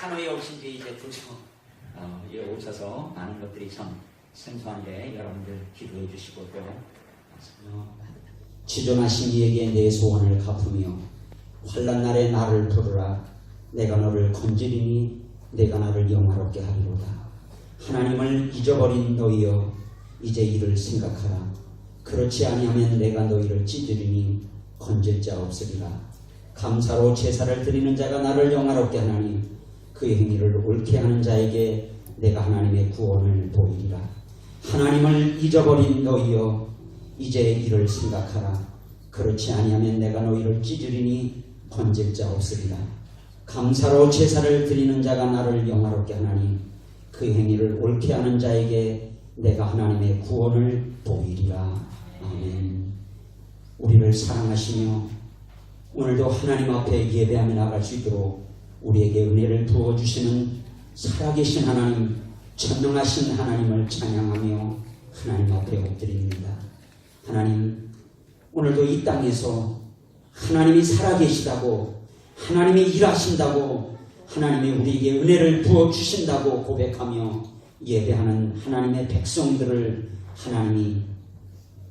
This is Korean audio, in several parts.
하노이에 오신 지 이제 2주 오셔서 많은 것들이 참 생소한데 여러분들 기도해 주시고 또 지존하신 이에게 내 소원을 갚으며 환난 날에 나를 부르라. 내가 너를 건지리니 내가 나를 영화롭게 하리로다. 하나님을 잊어버린 너희여 이제 이를 생각하라. 그렇지 아니하면 내가 너희를 찢으리니 건질 자 없으리라. 감사로 제사를 드리는 자가 나를 영화롭게 하나니 그의 행위를 옳게 하는 자에게 내가 하나님의 구원을 보이리라. 하나님을 잊어버린 너희여 이제 이를 생각하라. 그렇지 아니하면 내가 너희를 찢으리니 건질 자 없으리라. 감사로 제사를 드리는 자가 나를 영화롭게 하나니 그의 행위를 옳게 하는 자에게 내가 하나님의 구원을 보이리라. 아멘. 우리를 사랑하시며 오늘도 하나님 앞에 예배하며 나갈 수 있도록 우리에게 은혜를 부어주시는 살아계신 하나님, 전능하신 하나님을 찬양하며 하나님 앞에 엎드립니다. 하나님, 오늘도 이 땅에서 하나님이 살아계시다고, 하나님이 일하신다고, 하나님이 우리에게 은혜를 부어주신다고 고백하며 예배하는 하나님의 백성들을 하나님이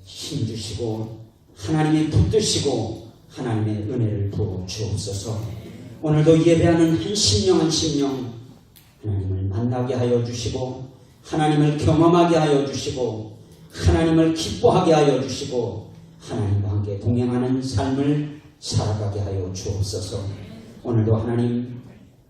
힘주시고 하나님이 붙드시고 하나님의 은혜를 부어주옵소서. 오늘도 예배하는 한 심령 한 심령 하나님을 만나게 하여 주시고 하나님을 경험하게 하여 주시고 하나님을 기뻐하게 하여 주시고 하나님과 함께 동행하는 삶을 살아가게 하여 주옵소서. 오늘도 하나님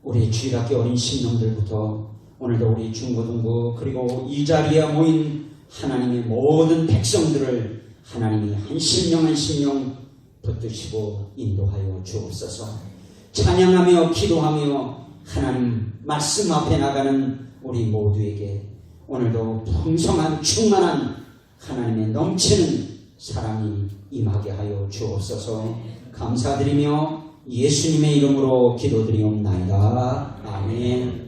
우리 주일학교 어린 심령들부터 오늘도 우리 중고등부 그리고 이 자리에 모인 하나님의 모든 백성들을 하나님이 한 심령 한 심령 붙드시고 인도하여 주옵소서. 찬양하며 기도하며 하나님 말씀 앞에 나가는 우리 모두에게 오늘도 풍성한 충만한 하나님의 넘치는 사랑이 임하게 하여 주옵소서. 감사드리며 예수님의 이름으로 기도드리옵나이다. 아멘.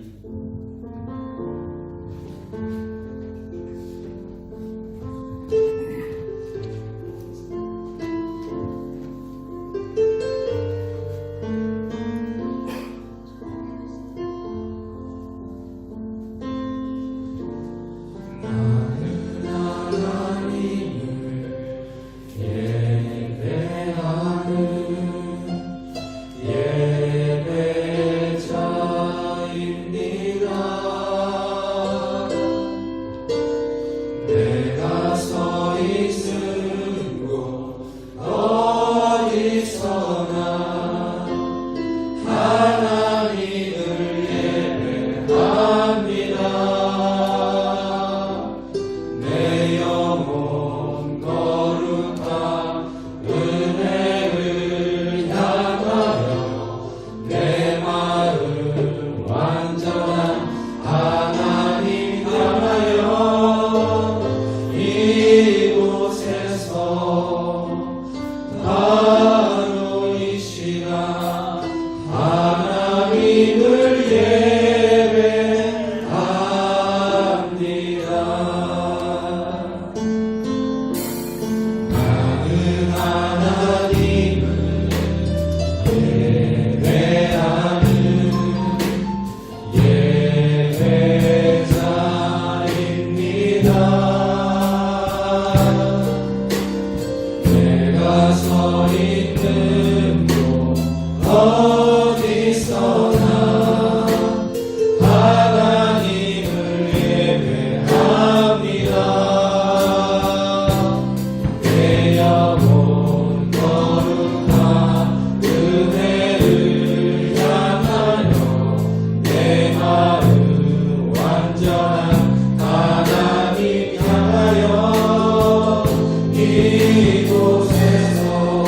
이곳에서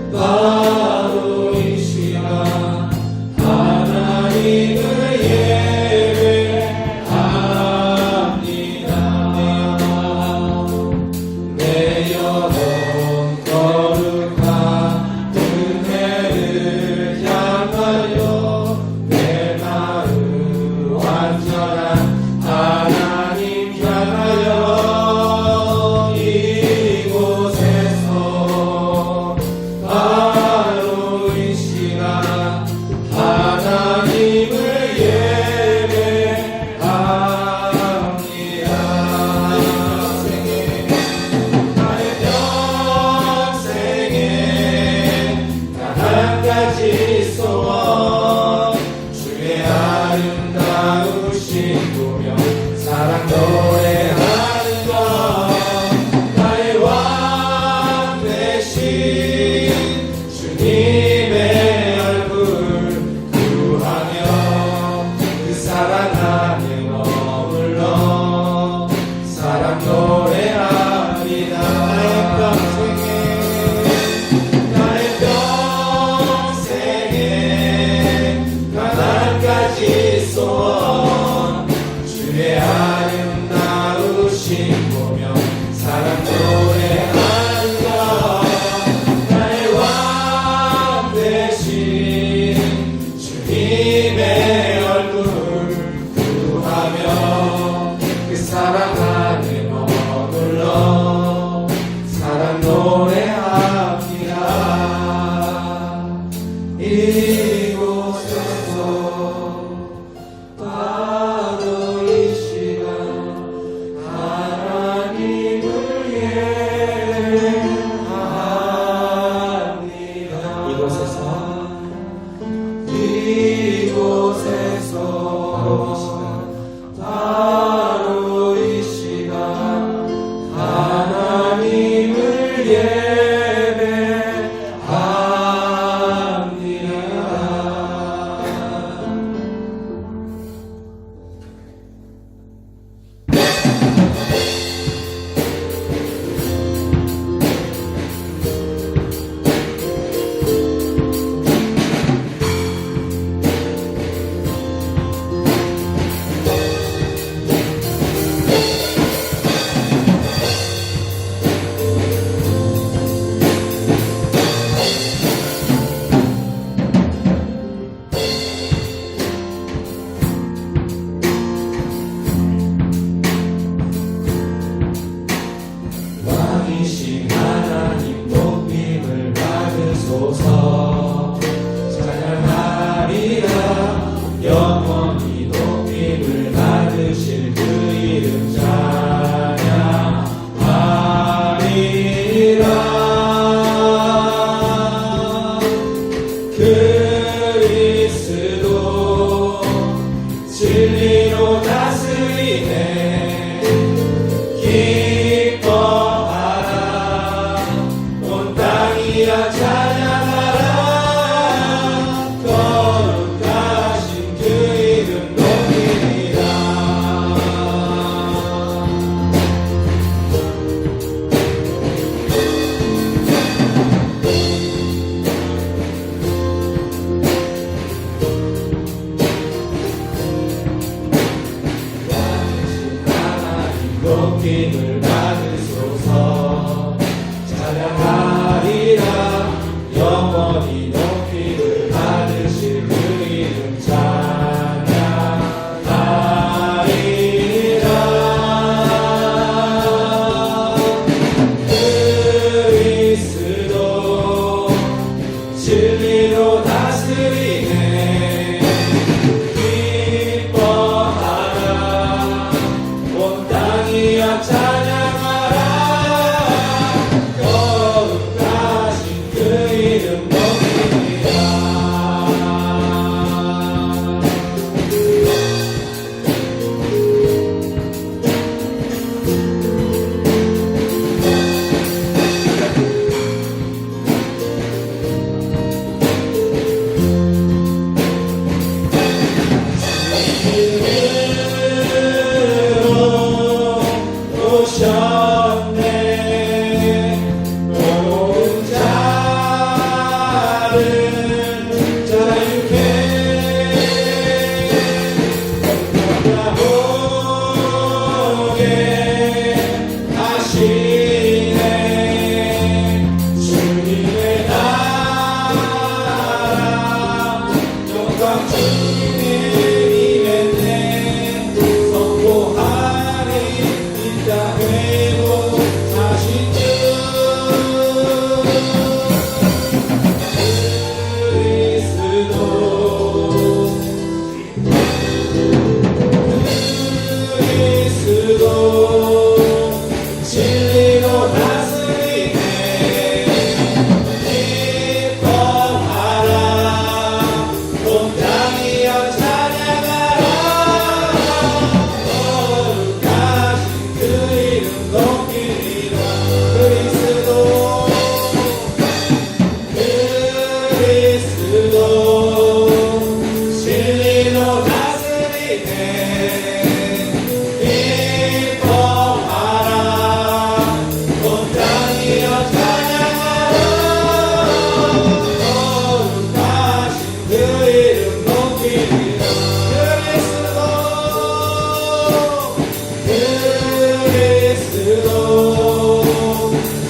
바로 이 시간 받으소서. 찬양하리라 영원히 높임을 받으실 그 이름 찬양하리라. 그리스도 진리로 다스리네. 기뻐하라 온 땅이여 찬양하라. 거룩하신 그 이름 높이리라. 높임을 받으소서. 찬양하리라 영원히 높임을 받으실 그 이름 찬양하리라. 그리스도 진리로 다스리네. 기뻐하라 온 땅이여 찬양하라. 거룩하신 그 이름 높이리라. 오셨네. 온 자를 자유케 나오게 하시네. 주님의 나라 영광 주님의 임했네. 선포하리 이땅 회복하신 주. 그리스도 진리로 다스리네. 기뻐하라 온 땅이여 찬양하라. 거룩하신 그 이름 높이리라. 그리스도 진리로 다스리네. 기뻐하라 온 땅이여 찬양하라. 거룩하신 그 이름 높이리라. 그리스도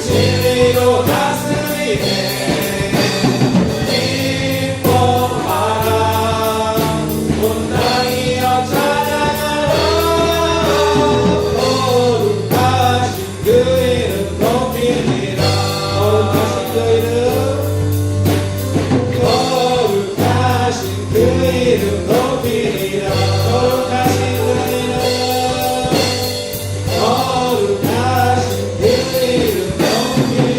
진리로 다스리네. 기뻐하라 온 땅이여 찬양하라. 거룩하신 그 이름 높이리라. 거룩하신 그 이름, 거룩하신 그 이름 높이리라. 거룩하신 그 이름, 거룩하신 그 이름 높이리라.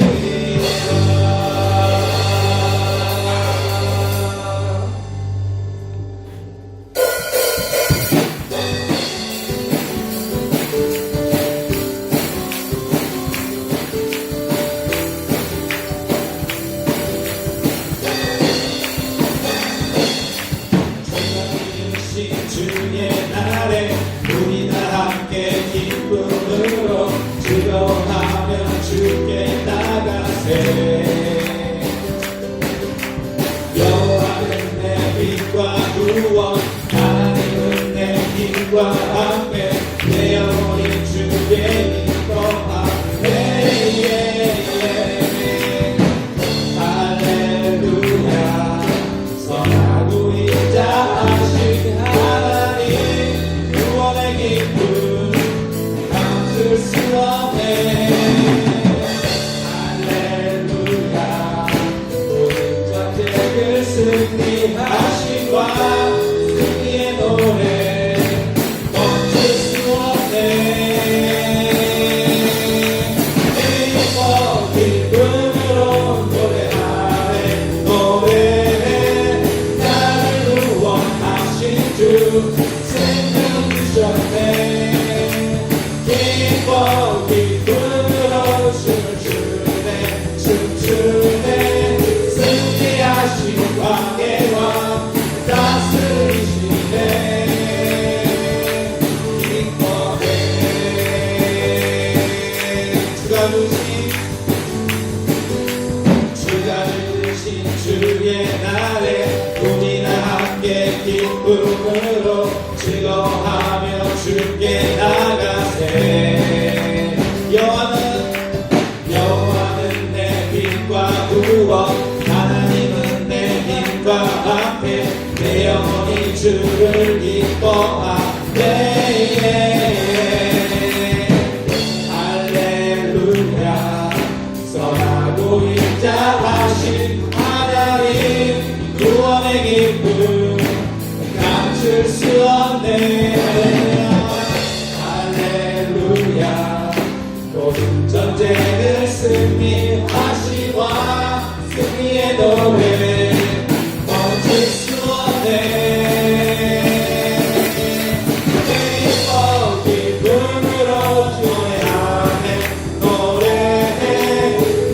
주의 날에 우리 다 함께 기쁨으로 즐거워하며 주께 나가세. 여호와는 내 빛과 구원, 하나님은 내 힘과 방패. 내 영혼이 주께 기뻐하네. 할렐루야. 선하고 인자하신 하나님, 구원의 기쁨 감출 수 없네. 할렐루야. 온 하신 주의 날에 우리나 함께 기쁨으로 즐거워하며 주께 나가세. 여호와는 내 빛과 구원, 하나님은 내 힘과 방패, 내 영혼이 주를 기뻐하네. 할렐루야. 선하고 인자하신 하나님, 구원의 기쁨 감출 수 없네. 할렐루야. 모든 전쟁을 승리하시와 승리의 노래 멈출 수 없네. 기쁨으로 노래하네. 노래해.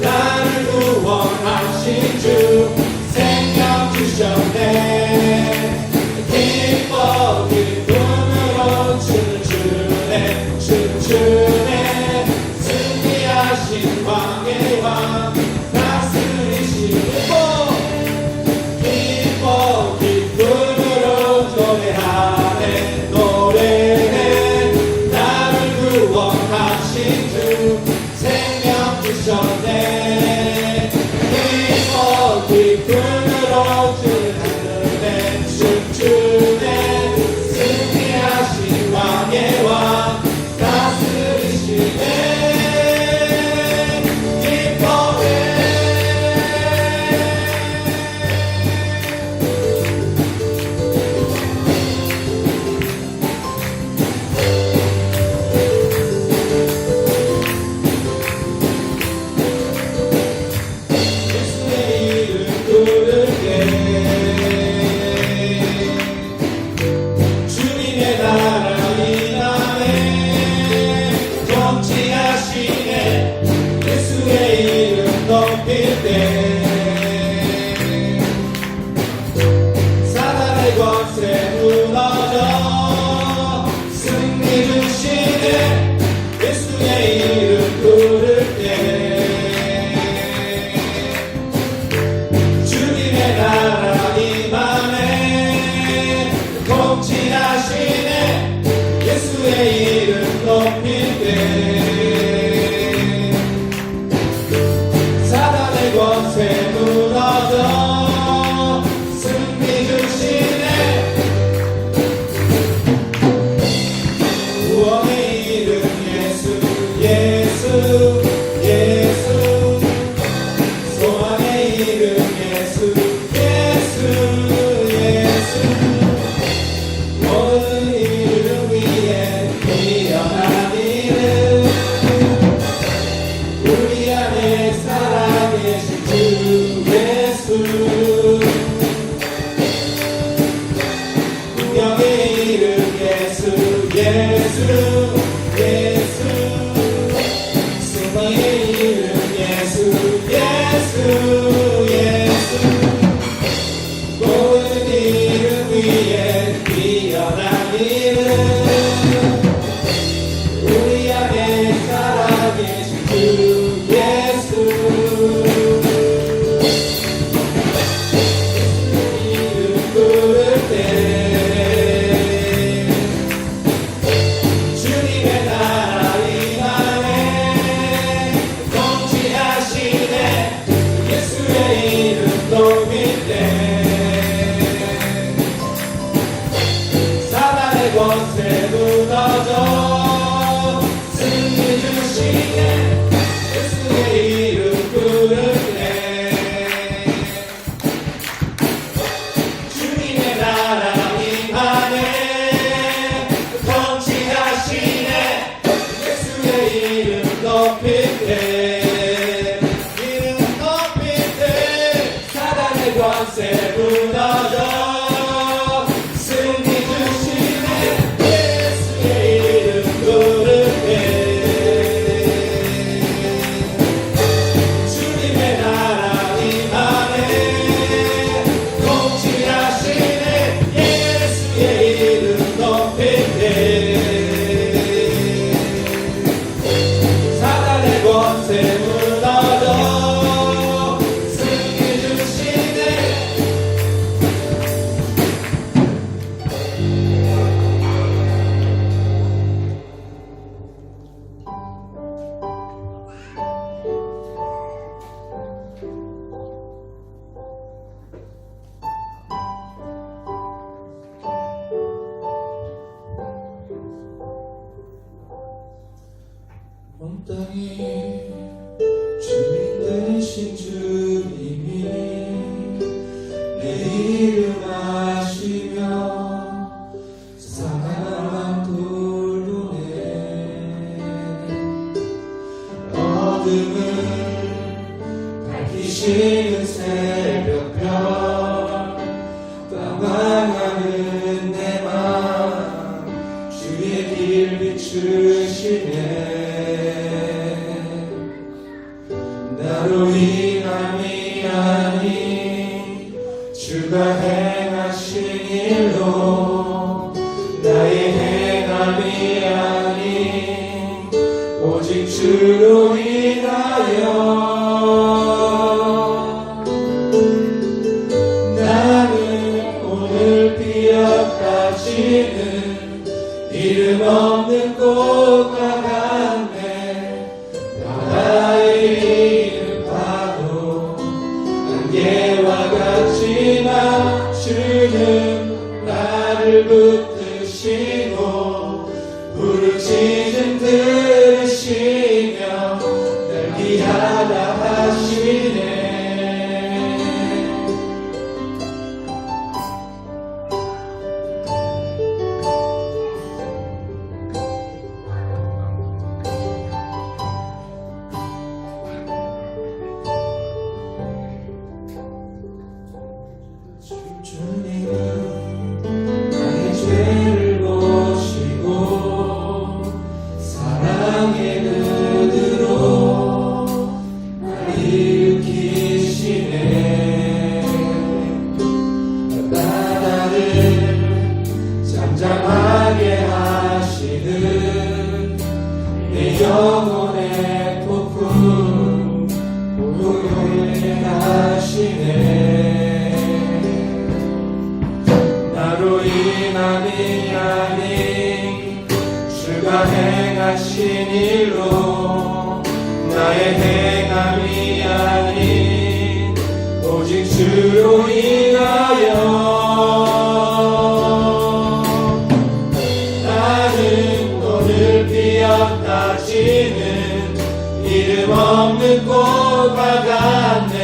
나를 구원하신 주 생명 주셨네. 기쁨으로 춤추네. 춤추네. 승리하신 왕의 왕 다스리시고 기쁨으로 노래하네. 노래해. 나를 구원하신 주 생명 주셨네. 기쁨으로 춤추네. 춤추네. 승리하신 왕의 왕 다스리시네. 주님의 나라 임하네. 통치하시네. 예수의 이름 높일 때 사단의 권세 무너져 승리 주시네. 예수의 이름 부를 때 주님의 나라 임하네. 통치하시네. 예수의 이름 높일 때 사단의 권세 무너져 승리 주시네. 구원의 이름 예수 예수 예수. 소망의 이름 예수 예수 예수. 모든 이름 위에 뛰어난 이름, 우리 안에 살아계신 주 예수. 운명의 이름 예수 예수 예수. 승리의 이름 예수 예수 예수. 모든 이름 위에 뛰어난 이름, 우리 안에 살아계신 주 예수. 이름 부를 때 주님의 나라 임하네. 통치하시네. 예수의 이름 높일 때 사단의 권세 무너져 승리 주시네. 예수의 이름 부를 때 주님의 나라 임하네. 통치하시네. 예수의 이름 높일 때 이름 높일 때 사단의 권세 무너져 승리 주시네. 예수의 이름 부를 때 주님의 나라 임하네. 통치하시네. 예수의 이름 높일 때 사단의 권세 무너져 승리 주시네. 주가 행하신 일로 나의 행함이 아닌 오직 주로 인하여 나는 오늘 피어까지는 이름 없는 꽃과 같네. 바다의 이름 파도 안개와 같지만 주는 나를 붙드시고 부르짖음 들으시며 날 귀하다 하시네. 주님은 나의 죄를 보시고 사랑의 눈으로 날 일으키시네. 나를 잠잠하게 하시는 내 영혼의 폭풍 고요해 하시네. 나로 인함이 아닌 주가 행하신 일로 나의 행함이 아닌 오직 주로 인하여 나는 오늘 피었다 지는 이름 없는 꽃과 같네.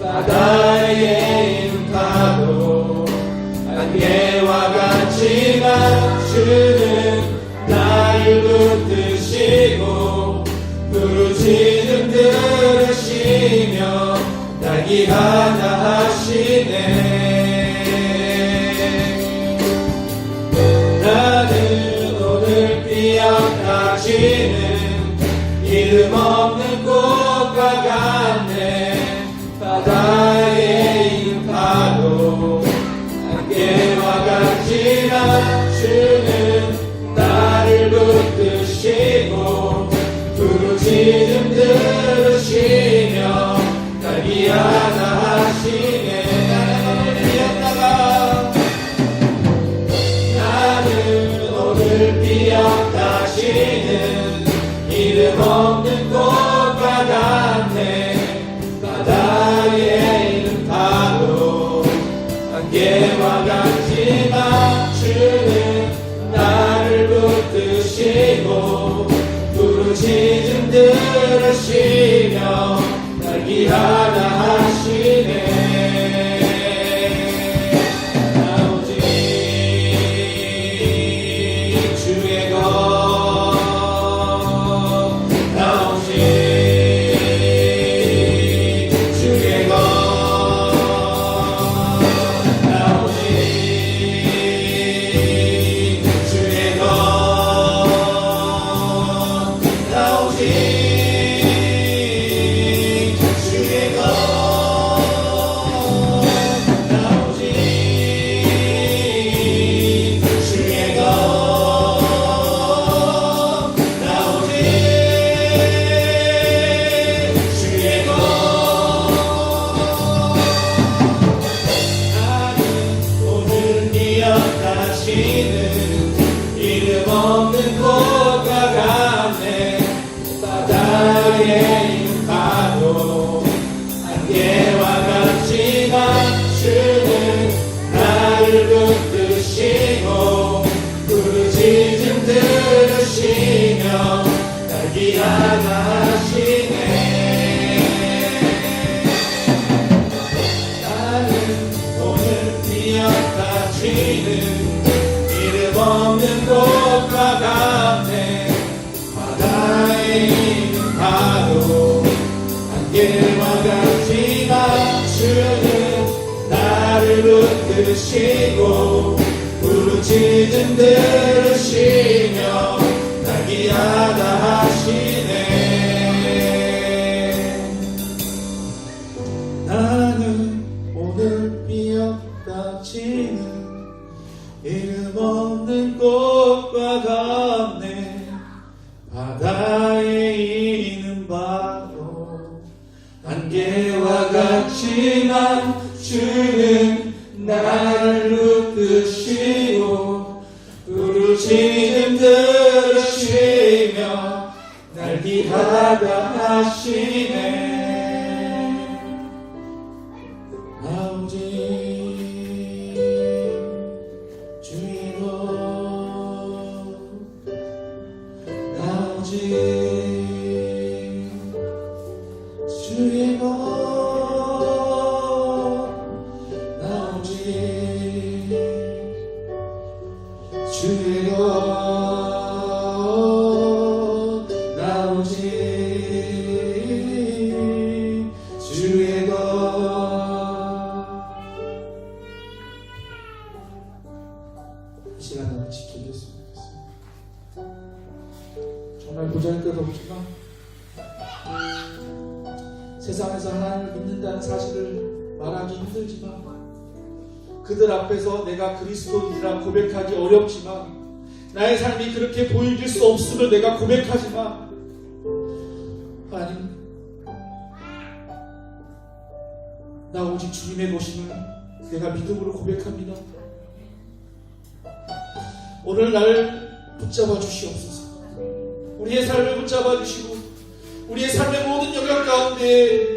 바다의 이름 파도 안개와 같지만 주는 나를 붙드시고 부르짖음 들으시며 날 귀하다 하시네. 나는 오늘 피었다 지는 이름 없는 꽃과 같네. 바다의 이름 파도 안개와 같지만 주는 나를 붙드시고 부르짖음 들으시며 날 귀하다 하시네. 나는 오늘 피었다 지는 이름 없는 꽃과 같네. 바다의 이름 파도 안개와 같지만 주는 나를 붙드시고 부르짖음 들으시며 날 귀하다 하시네. 나 오직 주의 것, 나 오직 주의 것, 나 오직 주의 것, 나 오직 주의 것, 나 오직 주의 것, 나 오직 주의 것. 나는 오늘 기억하시는 이름 없는 꽃과 같네. 바다의 이름 파도 안개와 같지만 주는 나를 붙드시고 부르짖음 들으시며 날 귀하다 하시네. 나는 오늘 피었다 지는 이름 없는 꽃과 같네. 바다의 이름 파도 안개와 같지만 주는 나를 붙드시고 부르짖음 들으시며 날 귀하다 하시네. 나는 오늘 피어 같지는 이름 없는 꽃과 같네. 바다에 있는 바로 안개와 같지만 주는 나를 붙드시고 부르짖음 들으시며 날 귀하다 하시네. 나 오직 주의 것, 나 오직 주의 것, 나 오직 주의 것, 나 오직 주의 것. 이 시간을 지키겠으면 좋겠습니다. 정말 보잘것없지만 세상에서 하나님을 믿는다는 사실을 말하기 힘들지만 그들 앞에서 내가 그리스도인이라 고백하기 어렵지만 나의 삶이 그렇게 보여질 수 없음을 내가 고백하지만 하나님, 나 오직 주님의 것임을 내가 믿음으로 고백합니다. 오늘 날 붙잡아 주시옵소서. 우리의 삶을 붙잡아 주시고 우리의 삶의 모든 영역 가운데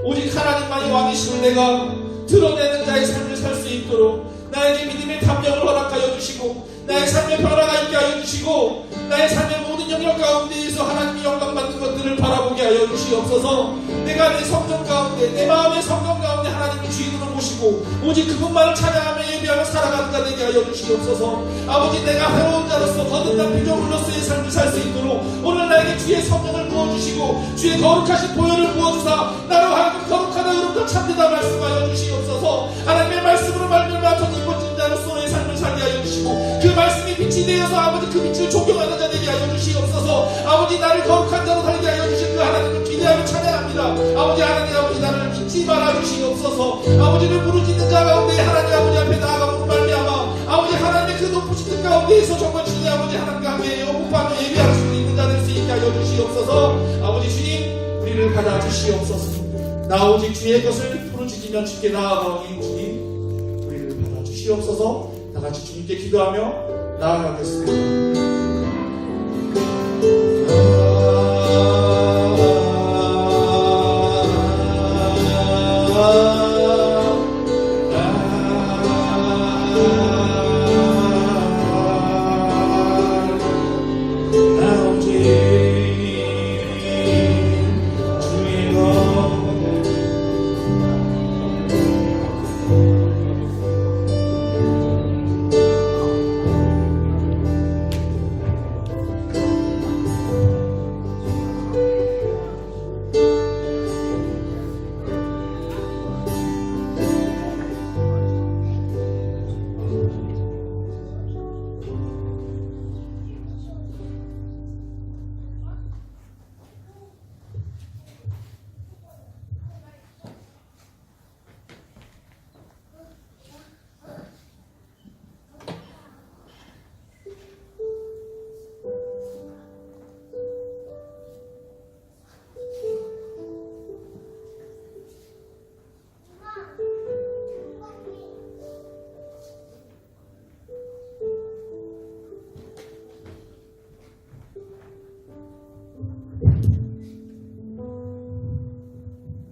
오직 하나님만이 왕이심을 내가 드러내는 자의 삶을 살 수 있도록 나에게 믿음의 담력을 허락하여 주시고 나의 삶의 변화가 있게 하여 주시고 나의 삶의 모든 영역 가운데에서 하나님이 영광받는 것들을 바라보게 하여 주시옵소서. 내가 내 성전 가운데 내 마음의 성전 가운데 하나님을 주인으로 모시고 오직 그분만을 찬양하며 예배하며 살아가는 자 되게 하여 주시옵소서. 아버지, 내가 회로운 자로서 거듭난 피조물로서의 삶을 살 수 있도록 오늘 나에게 주의 성령을 부어주시고 주의 거룩하신 보혈을 부어주사 나로 하여금 거룩하다 의롭다 참되다 말씀하여 주시옵소서. 하나님의 말씀으로 말미암아 덧입어진 자로서의 삶을 살게 하여 주시고 그 말씀이 빛이 되어서 아버지 그 빛을 존경하는 자 되게 하여 주시옵소서. 아버지, 나를 거룩한 자로 살게 하여 주신 그 하나님을 기대하며 찬양합니다. 아버지 하나님, 아버지 나를 잊지 말아 주시옵소서. 아버지를 부르짖는 자 가운데 하나님 아버지 앞에 나아가고 말미암아 아버지 하나님의 그 높으신 뜻 가운데에서 정말 주님 아버지 하나님과 함께 호흡하며 예배할 수 있는 자 될 수 있게 하여 주시옵소서. 아버지 주님, 우리를 받아 주시옵소서. 나 오직 주의 것을 부르짖으며 주께 나아가오니 주님, 우리를 받아 주시옵소서. 다 같이 주님께 기도하며 나아가겠습니다.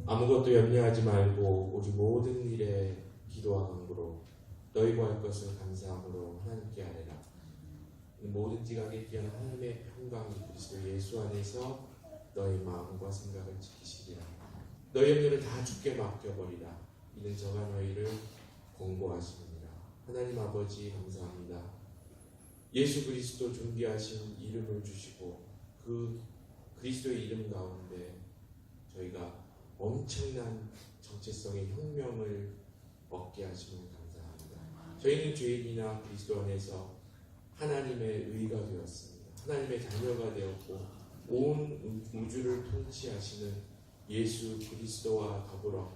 아무것도 염려하지 말고 오직 모든 일에 기도와 간구로 너희 구할 것을 감사함으로 하나님께 아뢰라. 모든 지각에 뛰어난 하나님의 평강이 그리스도 예수 안에서 너희 마음과 생각을 지키시리라. 너희 염려를 다 주께 맡겨버리라. 이는 저가 너희를 공고하시느니라. 하나님 아버지 감사합니다. 예수 그리스도 존귀하신 이름을 주시고 그 그리스도의 이름 가운데 저희가 엄청난 정체성의 혁명을 얻게 하시면 감사합니다. 저희는 죄인이나 그리스도 안에서 하나님의 의가 되었습니다. 하나님의 자녀가 되었고 온 우주를 통치하시는 예수 그리스도와 더불어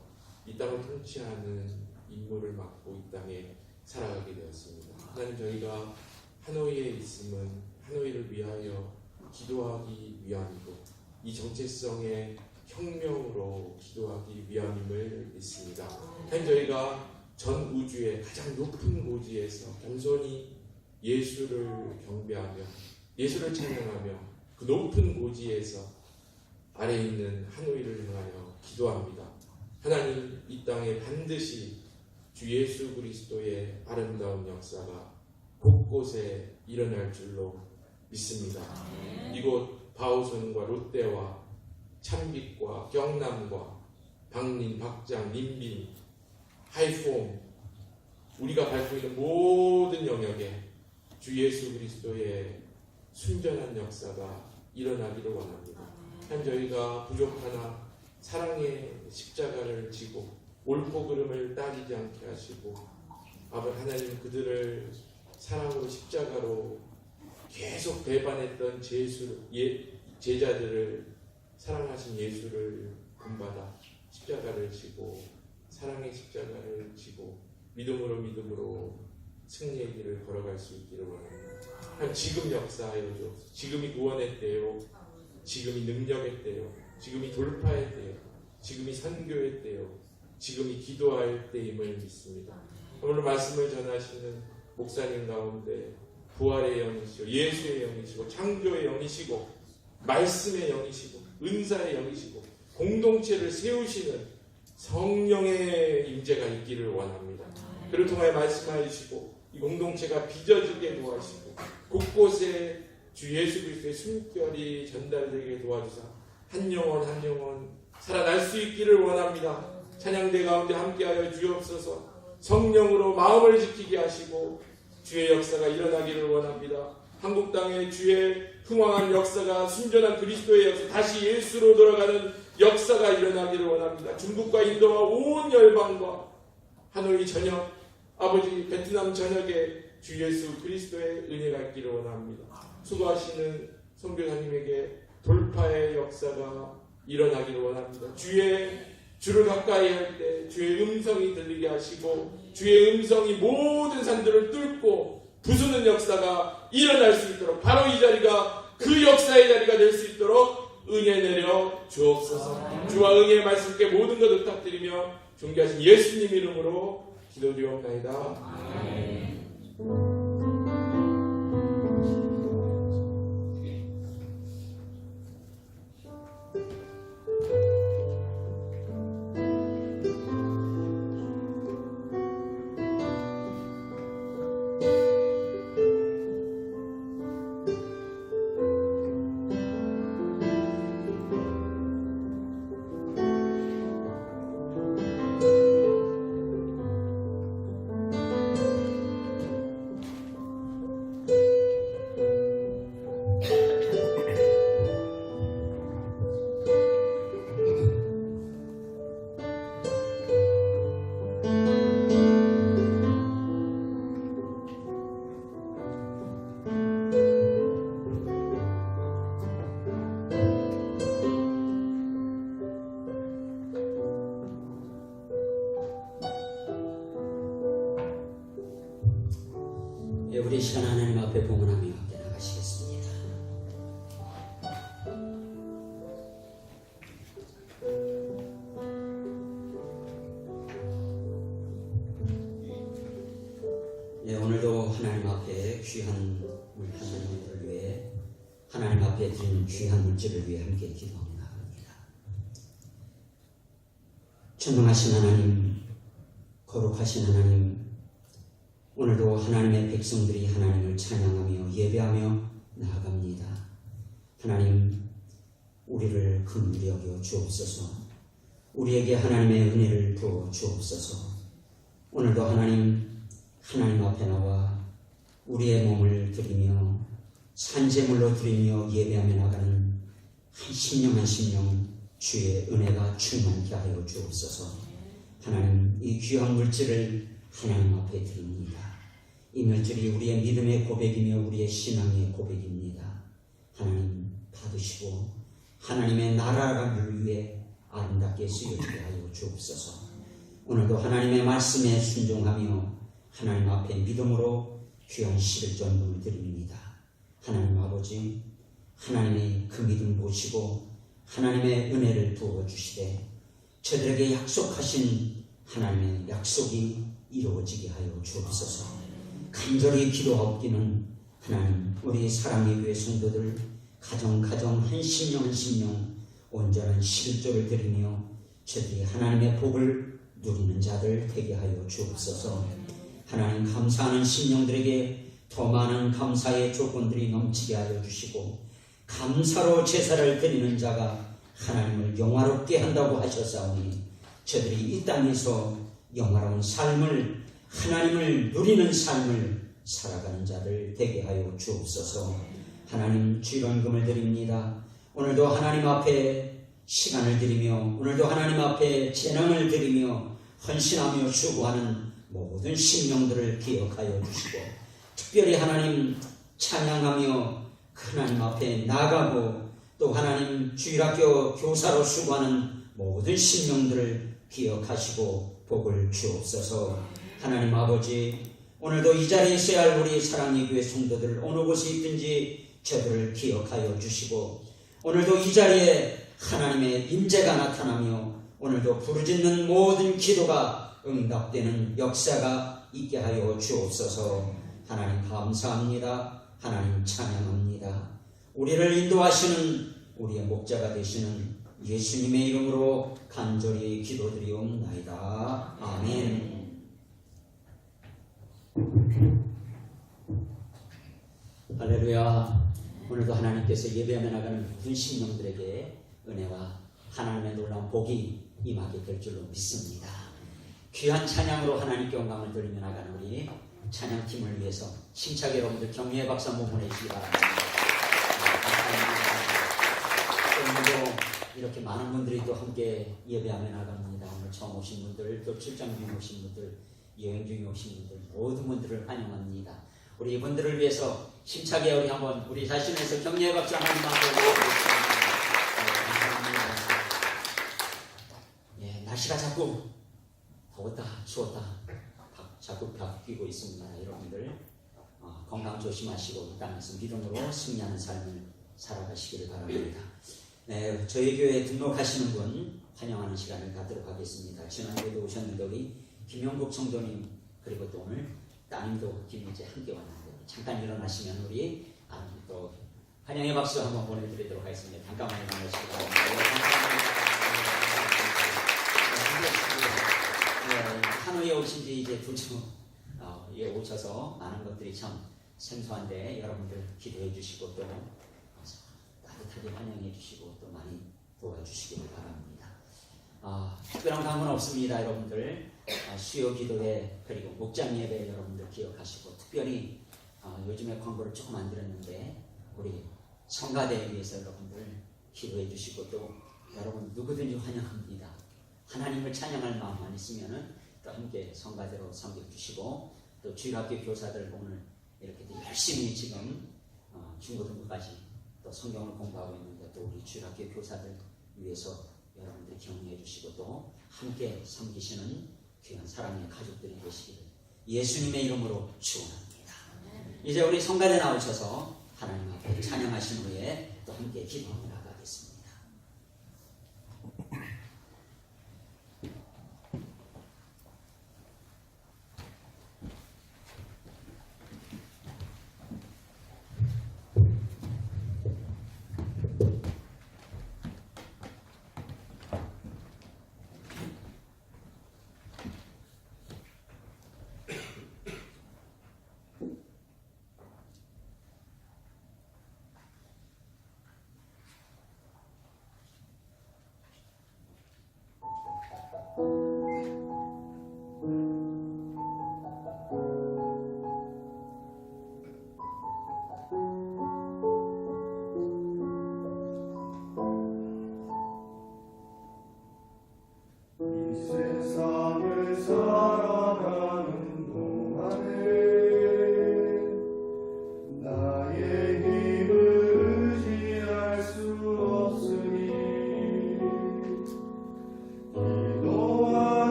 이 땅을 통치하는 임무를 맡고 이 땅에 살아가게 되었습니다. 하나님, 저희가 하노이에 있음은 하노이를 위하여 기도하기 위함이고 이 정체성의 혁명으로 기도하기 위함임을 믿습니다. 하나님, 저희가 전 우주의 가장 높은 고지에서 겸손히 예수를 경배하며 예수를 찬양하며 그 높은 고지에서 아래에 있는 하노이를 향하여 기도합니다. 하나님, 이 땅에 반드시 주 예수 그리스도의 아름다운 역사가 곳곳에 일어날 줄로 믿습니다. 이곳 바오선과 롯데와 참빛과 경남과 박린, 박장, 린빈, 하이폼, 우리가 밟고 있는 모든 영역에 주 예수 그리스도의 순전한 역사가 일어나기를 원합니다. 한 저희가 부족하나 사랑의 십자가를 지고 옳고 그름을 따지지 않게 하시고 하나님, 그들을 사랑으로 십자가로 계속 배반했던 제자들을 사랑하신 예수를 본받아 십자가를 지고 사랑의 십자가를 지고 믿음으로 승리의 길을 걸어갈 수 있기를 원합니다. 지금 역사하여 주옵소서. 지금이 구원의 때요, 지금이 능력의 때요, 지금이 돌파의 때요, 지금이 선교의 때요, 지금이 기도할 때임을 믿습니다. 오늘 말씀을 전하시는 목사님 가운데 부활의 영이시고 예수의 영이시고 창조의 영이시고 말씀의 영이시고 은사의 영이시고 공동체를 세우시는 성령의 임재가 있기를 원합니다. 그를 통하여 말씀하여 주시고 이 공동체가 빚어지게 도와주시고 곳곳에 주 예수 그리스도의 숨결이 전달되게 도와주사 한 영혼 살아날 수 있기를 원합니다. 찬양대 가운데 함께하여 주옵소서. 성령으로 마음을 지키게 하시고 주의 역사가 일어나기를 원합니다. 한국 땅에 주의 흥왕한 역사가 순전한 그리스도의 역사, 다시 예수로 돌아가는 역사가 일어나기를 원합니다. 중국과 인도와 온 열방과 하노이 전역, 아버지 베트남 전역에 주 예수 그리스도의 은혜가 있기를 원합니다. 수고하시는 선교사님에게 돌파의 역사가 일어나기를 원합니다. 주를 가까이 할 때 주의 음성이 들리게 하시고 주의 음성이 모든 산들을 뚫고 부수는 역사가 일어날 수 있도록 바로 이 자리가 그 역사의 자리가 될 수 있도록 은혜 내려 주옵소서. 주와 은혜의 말씀께 모든 것을 부탁드리며 존귀하신 예수님 이름으로 기도드리옵나이다. 우리 시간 하나님 앞에 봉헌하며 함께 나가시겠습니다. 오늘도 하나님 앞에 귀한 물질을 위해 하나님 앞에 드린 귀한 물질을 위해 함께 기도하며 나갑니다. 전능하신 하나님, 거룩하신 하나님, 오늘도 하나님의 백성들이 하나님을 찬양하며 예배하며 나아갑니다. 하나님, 우리를 긍휼히 여겨 주옵소서. 우리에게 하나님의 은혜를 부어 주옵소서. 오늘도 하나님 앞에 나와 우리의 몸을 드리며 산제물로 드리며 예배하며 나가는 한 심령 주의 은혜가 충만케 하여 주옵소서. 하나님, 이 귀한 물질을 하나님 앞에 드립니다. 이 물질이 우리의 믿음의 고백이며 우리의 신앙의 고백입니다. 하나님, 받으시고 하나님의 나라를 위해 아름답게 쓰여지게 하여 주옵소서. 오늘도 하나님의 말씀에 순종하며 하나님 앞에 믿음으로 귀한 11전금을 드립니다. 하나님 아버지, 하나님의 그 믿음 보시고 하나님의 은혜를 부어주시되 저들에게 약속하신 하나님의 약속이 이루어지게 하여 주옵소서. 간절히 기도하옵기는 하나님, 우리 사랑의 교회 성도들 가정 한 심령 온전한 11조를 드리며 저들이 하나님의 복을 누리는 자들 되게 하여 주옵소서. 하나님, 감사하는 심령들에게 더 많은 감사의 조건들이 넘치게 하여 주시고 감사로 제사를 드리는 자가 하나님을 영화롭게 한다고 하셨사오니 저들이 이 땅에서 영화로운 삶을, 하나님을 누리는 삶을 살아가는 자들 되게 하여 주옵소서. 하나님, 주일원금을 드립니다. 오늘도 하나님 앞에 시간을 드리며 오늘도 하나님 앞에 재능을 드리며 헌신하며 수고하는 모든 심령들을 기억하여 주시고 특별히 하나님 찬양하며 하나님 앞에 나가고 또 하나님 주일학교 교사로 수고하는 모든 심령들을 기억하시고 복을 주옵소서. 하나님 아버지, 오늘도 이 자리에 있어야 할 우리 사랑의 교회 성도들 어느 곳에 있든지 저들을 기억하여 주시고 오늘도 이 자리에 하나님의 임재가 나타나며 오늘도 부르짖는 모든 기도가 응답되는 역사가 있게 하여 주옵소서. 하나님 감사합니다. 하나님 찬양합니다. 우리를 인도하시는 우리의 목자가 되시는 예수님의 이름으로 간절히 기도드리옵나이다. 아멘. 할렐루야. 오늘도 하나님께서 예배하며 나가는 모든 심령들에게 은혜와 하나님의 놀라운 복이 임하게 될 줄로 믿습니다. 귀한 찬양으로 하나님께 영광을 돌리며 나가는 우리 찬양팀을 위해서 힘차게 여러분들 격려의 박수 한번 보내주시기 바랍니다. 오늘도 이렇게 많은 분들이 또 함께 예배하며 나갑니다. 오늘 처음 오신 분들, 또 출장 중에 오신 분들, 여행 중에 오신 분들, 모든 분들을 환영합니다. 우리 이분들을 위해서 힘차게 우리 한번 우리 자신에서 격려의 박수 하나님 앞에 보내드리겠습니다. 예, 날씨가 자꾸 더웠다 추웠다 자꾸 바뀌고 있습니다. 여러분들 건강 조심하시고 이 땅에서 믿음으로 승리하는 삶을 살아가시기를 바랍니다. 네, 저희 교회에 등록하시는 분 환영하는 시간을 갖도록 하겠습니다. 지난주에도 오셨는데 우리 김영국 성도님 그리고 또 오늘 따님도 김희재 함께 왔는데 잠깐 일어나시면 우리 또 환영의 박수 한번 보내드리도록 하겠습니다. 잠깐만 일어나시기 바랍니다. 하노이에 오신 지 이제 2주에 오셔서 많은 것들이 참 생소한데 여러분들 기도해 주시고 또 따뜻하게 환영해 주시고 또 많이 도와주시기를 바랍니다. 특별한 강은 없습니다. 여러분들 수요 기도회 그리고 목장 예배 여러분들 기억하시고 특별히 요즘에 광고를 조금 안 드렸는데 우리 성가대에 위해서 여러분들 기도해 주시고 또 여러분 누구든지 환영합니다. 하나님을 찬양할 마음만 있으면은 또 함께 성가대로 섬겨주시고 또 주일학교 교사들 오늘 이렇게 열심히 지금 중고등부까지 또 성경을 공부하고 있는데 또 우리 주일학교 교사들 위해서 여러분들이 격려해 주시고 또 함께 섬기시는 귀한 사랑의 가족들이 되시기를 예수님의 이름으로 축원합니다. 이제 우리 성가대 나오셔서 하나님 앞에 찬양하신 후에 또 함께 기도하며 나가겠습니다.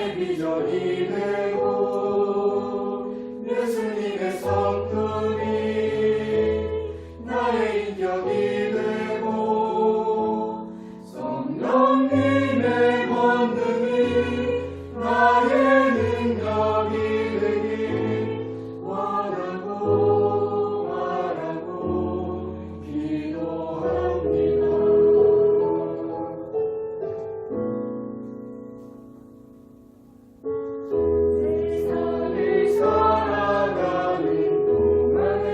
나의 비전이 되고 예수님의 성품이 나의 인격이 되고 성령님의 권능이 나의 능력이 되길 원하고 기도합니다. 세상을 살아가는 동안에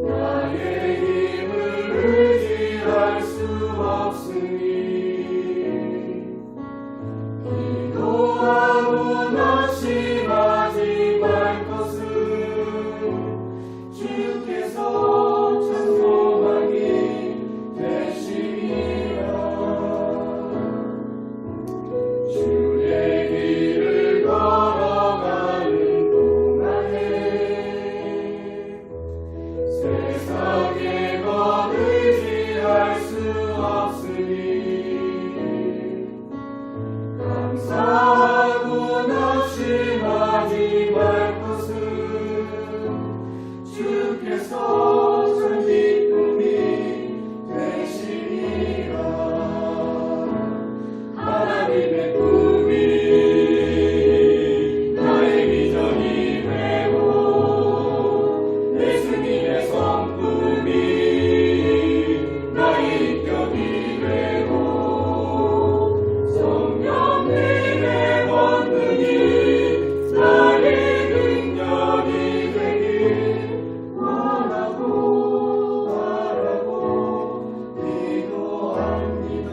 나의 힘을 의지할 수 없으니 기도하고 낙심하지 말 것은 주께서 찬송하기 되시리라. 주의 길을 걸어가는 동안에 세상에 것 의지할 수 없으니 감사하고 낙심하지 말 것은 주께서 참 기쁨이 되시리라. 하나님의 꿈이 나의 비전이 되고 예수님의 성품이 나의 인격이 되고 성령님의 권능이 나의 능력이 되길 원하고 기도합니다.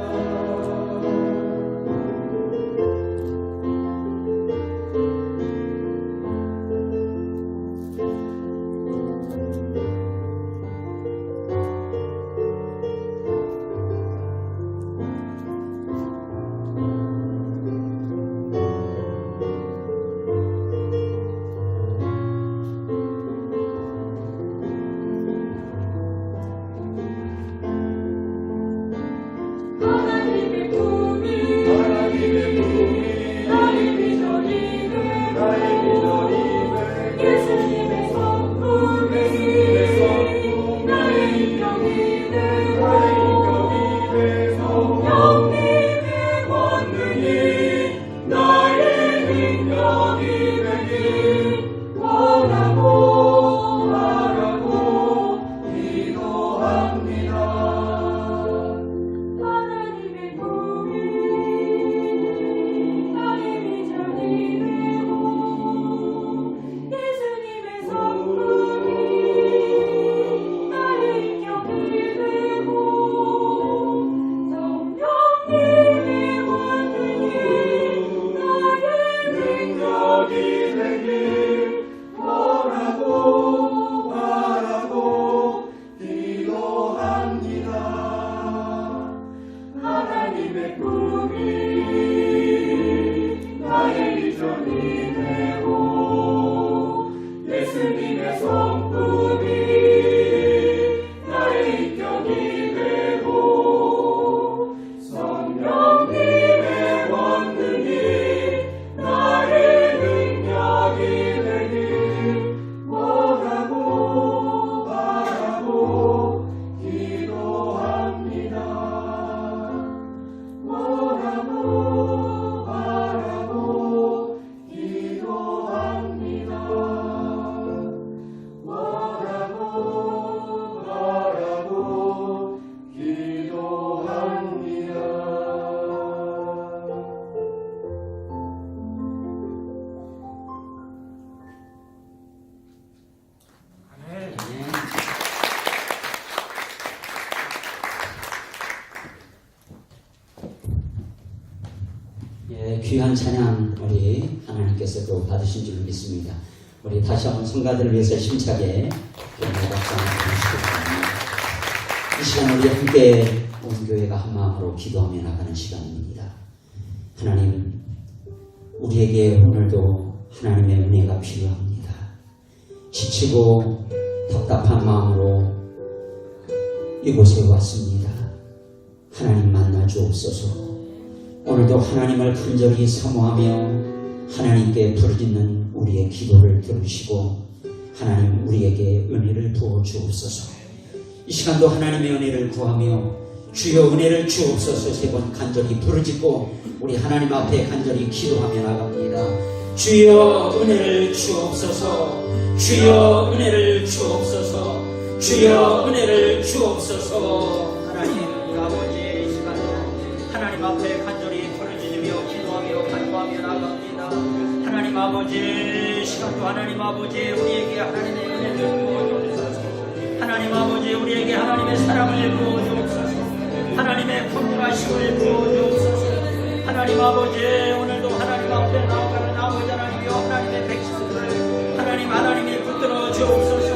하나님의 꿈이 나의 비전이 되고 예수님의 성품이 나의 인격이 되고 성령님의 권능이 나의 능력이 되길 원하고 기도합니다. 하나님의 꿈이 나의 비전이 되고 예수님의 성품이 나의 인격이 되고 성령님의 권능이 나의 능력이 되길 원하고 기도합니다. 하나님의 꿈이 나의 비전이 되고 예수님의 성품이 나의 인격이 되고 성령님의 권능이 나의 능력이 되길 원하고 기도합니다. 원하고 기도합니다. 원하고 기도합니다. 예, 귀한 찬양 우리 하나님께서 또 받으신 줄 믿습니다. 우리 다시 한번 성가들을 위해서 힘차게 박수 한번 주시기 바랍니다. 이 시간 우리 함께 온 교회가 한 마음으로 기도하며 나가는 시간입니다. 하나님, 우리에게 오늘도 하나님의 은혜가 필요합니다. 지치고 답답한 마음으로 이곳에 왔습니다. 하나님 만나 주옵소서. 오늘도 하나님을 간절히 사모하며 하나님께 부르짖는 우리의 기도를 들으시고 하나님 우리에게 은혜를 부어 주옵소서. 이 시간도 하나님의 은혜를 구하며 주여 은혜를 주옵소서 세 번 간절히 부르짖고 우리 하나님 앞에 간절히 기도하며 나갑니다. 주여 은혜를 주옵소서. 주여 은혜를 주옵소서. 주여 은혜를 주옵소서. 하나님 아버지 이 시간에 하나님 앞에 간절히 부르짖으며 기도하며 간구하며 나갑니다. 하나님 아버지 시간도 하나님 아버지 우리에게 하나님의 은혜를 부어주옵소서. 하나님 아버지 우리에게 하나님의 사랑을 부어주옵소서. 하나님의 긍휼하심을 부어주옵소서. 하나님 아버지 오늘도 하나님 앞에 나아가는 아버지 하나님이여 하나님의 백성들을 하나님이 붙들어 주옵소서.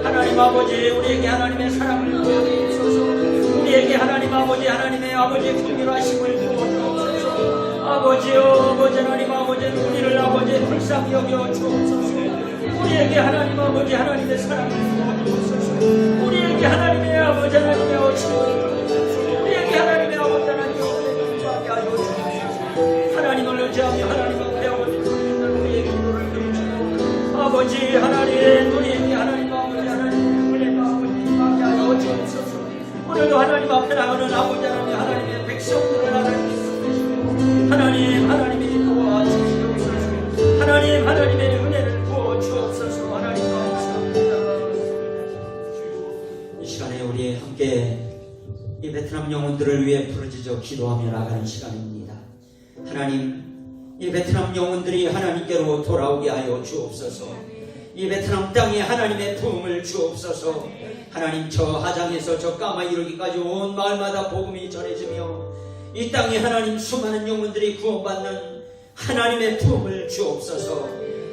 하나님 아버지 우리에게 하나님의 사랑을 부어주옵소서. 우리에게 하나님 아버지 하나님의 아버지 긍휼하심을 부어주옵소서. 아버지여 아버지 하나님 아버지 우리를 아버지 불쌍히 여겨 주옵소서. 우리에게 하나님 아버지 하나님의 사랑을 부어주옵소서. 우리에게 하나님의 아버지 하나님의 어치를 우리에게 하나님의 아버지 하나님의 은혜를 하여 주옵소서. 하나님을 의지하며 하나님 앞에 아버지 우리의 기도를 들으시고 아버지 하나님 우리에게 하나님 아버지 하나님의 은혜가 아버지 하여 주옵소서. 오늘도 하나님 앞에 나가는 아버지 하나님의 백성들을 하나님 쓰시고 하나님이 도와주시옵소서. 하나님의 은혜를 부어주옵소서. 하나님 감사합니다. 이 시간에 우리 함께 이 베트남 영혼들을 위해 부르짖어 기도하며 나가는 시간입니다. 하나님 이 베트남 영혼들이 하나님께로 돌아오게 하여 주옵소서. 이 베트남 땅에 하나님의 부흥을 주옵소서. 하나님 저 하장에서 저 까마 이르기까지 온 마을마다 복음이 전해지며 이 땅에 하나님 수많은 영혼들이 구원받는 하나님의 부흥을 주옵소서.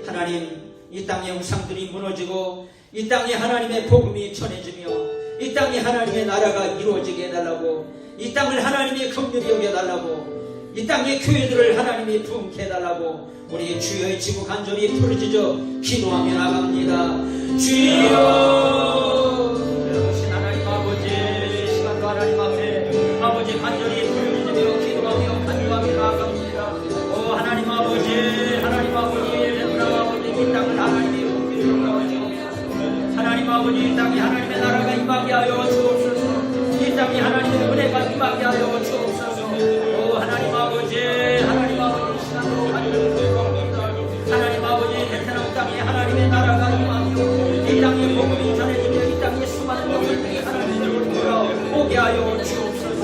하나님 이 땅의 형상들이 무너지고 이 땅에 하나님의 복음이 전해지며 이 땅에 하나님의 나라가 이루어지게 해달라고 이 땅을 하나님이 긍휼히 여겨달라고 이 땅의 교회들을 하나님이 부흥케 해달라고 우리 주여의 지구 간절히 부르짖어 기도하며 나갑니다. 주여 하나님 아버지 시간도 하나님 앞에 아버지 간절히 부르짖으며 기도하며 간구하며 나갑니다. 오 하나님 아버지 베트남 아버지 이 땅을 하나님이 긍휼히 여겨주옵소서. 하나님 아버지 이 땅에 하나님의 나라가 임하게 하여 주옵소서. 이 땅에 하나님의 은혜가 임하게 하여 주옵소서. 하나님 아버지 시간으로 하나님 아버지 베트남 땅에 하나님의 나라가 임하며 이 땅에 복음이 전해지며 이 땅에 수많은 영혼들이 하나님을 돌아오게 하여 주옵소서.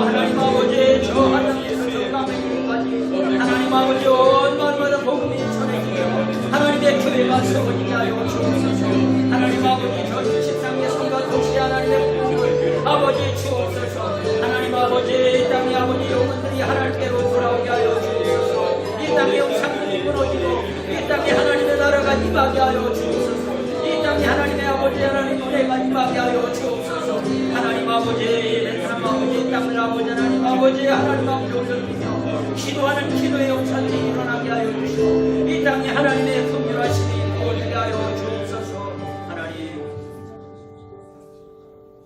하나님 아버지 저 하나님께서 저 까마귀까지 하나님 아버지 온 마을마다 복음이 전해지며 하나님의 교회가 세워지게 하여 주옵소서. 하나님 아버지 저 주식상의 성과 도시에 하나님의 복음을 아버지 주옵소서. 하나님 아버지 이 땅에 아버지 영혼들이 하나님께로 돌아오게 하여 주옵소서. 이 땅의 형상들이 무너지고 이 땅에 하나님의 나라가 임하게 하여 주옵소서. 이 땅에 하나님의 아버지 하나님 은혜가 임하게 하여 주옵소서. 하나님 아버지 베트남 아버지 이 땅을 아버지 하나님 앞에 올려드리며 기도하는 기도의 역사들이 일어나게 하여 주시고 이 땅에 하나님의 긍휼하심이 부어지게 하여 주옵소서. 하나님